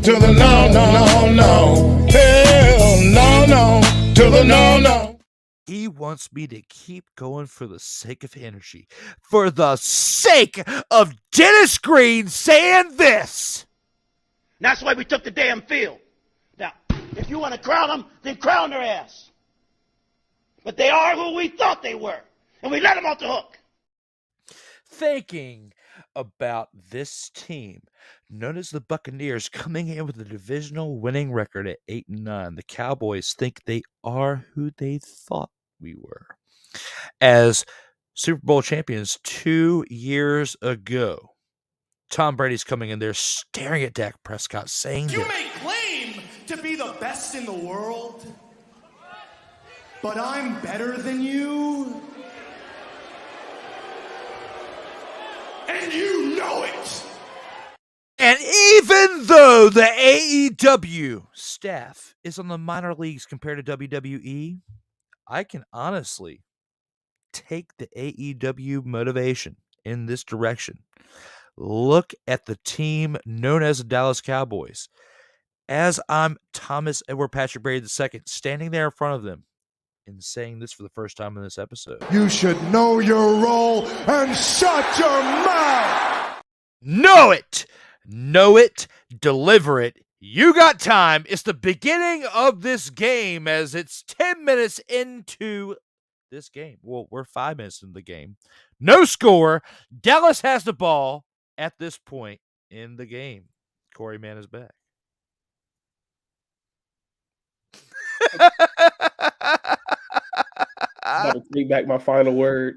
to the no, no, no, no. Hell no, no, to the no, no. He wants me to keep going for the sake of energy, for the sake of Dennis Green saying this. That's why we took the damn field. Now, if you want to crown them, then crown their ass. But they are who we thought they were, and we let them off the hook. Thinking about this team, known as the Buccaneers, coming in with a divisional winning record at 8-9, the Cowboys think they are who they thought we were. As Super Bowl champions 2 years ago, Tom Brady's coming in there staring at Dak Prescott, saying You this. may claim to be the best in the world, but I'm better than you. And you know it. And even though the AEW Staff is on the minor leagues compared to WWE, I can honestly take the AEW motivation in this direction. Look at the team known as the Dallas Cowboys. As I'm Thomas Edward Patrick Brady II, standing there in front of them and saying this for the first time in this episode. You should know your role and shut your mouth. know it, deliver it. You got time. It's the beginning of this game as it's 10 minutes into this game. Well, we're 5 minutes into the game. No score. Dallas has the ball at this point in the game. Korrey Mann is back. I'm about to take back my final word.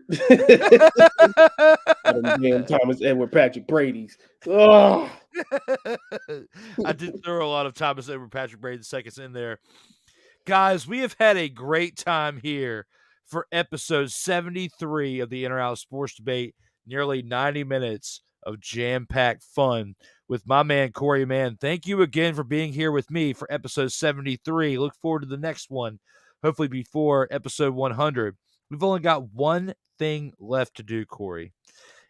Damn Thomas Edward Patrick Brady's. Oh. I did throw a lot of Thomas Edward Patrick Brady seconds in there. Guys, we have had a great time here for episode 73 of the In or Out Sports Debate. Nearly 90 minutes of jam-packed fun with my man, Korrey Mann. Thank you again for being here with me for episode 73. Look forward to the next one, hopefully before episode 100. We've only got one thing left to do, Korrey,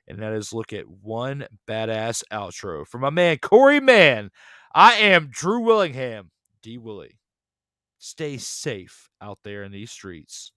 and that is look at one badass outro. For my man, Korrey Mann, I am Drew Willingham, D. Willie. Stay safe out there in these streets.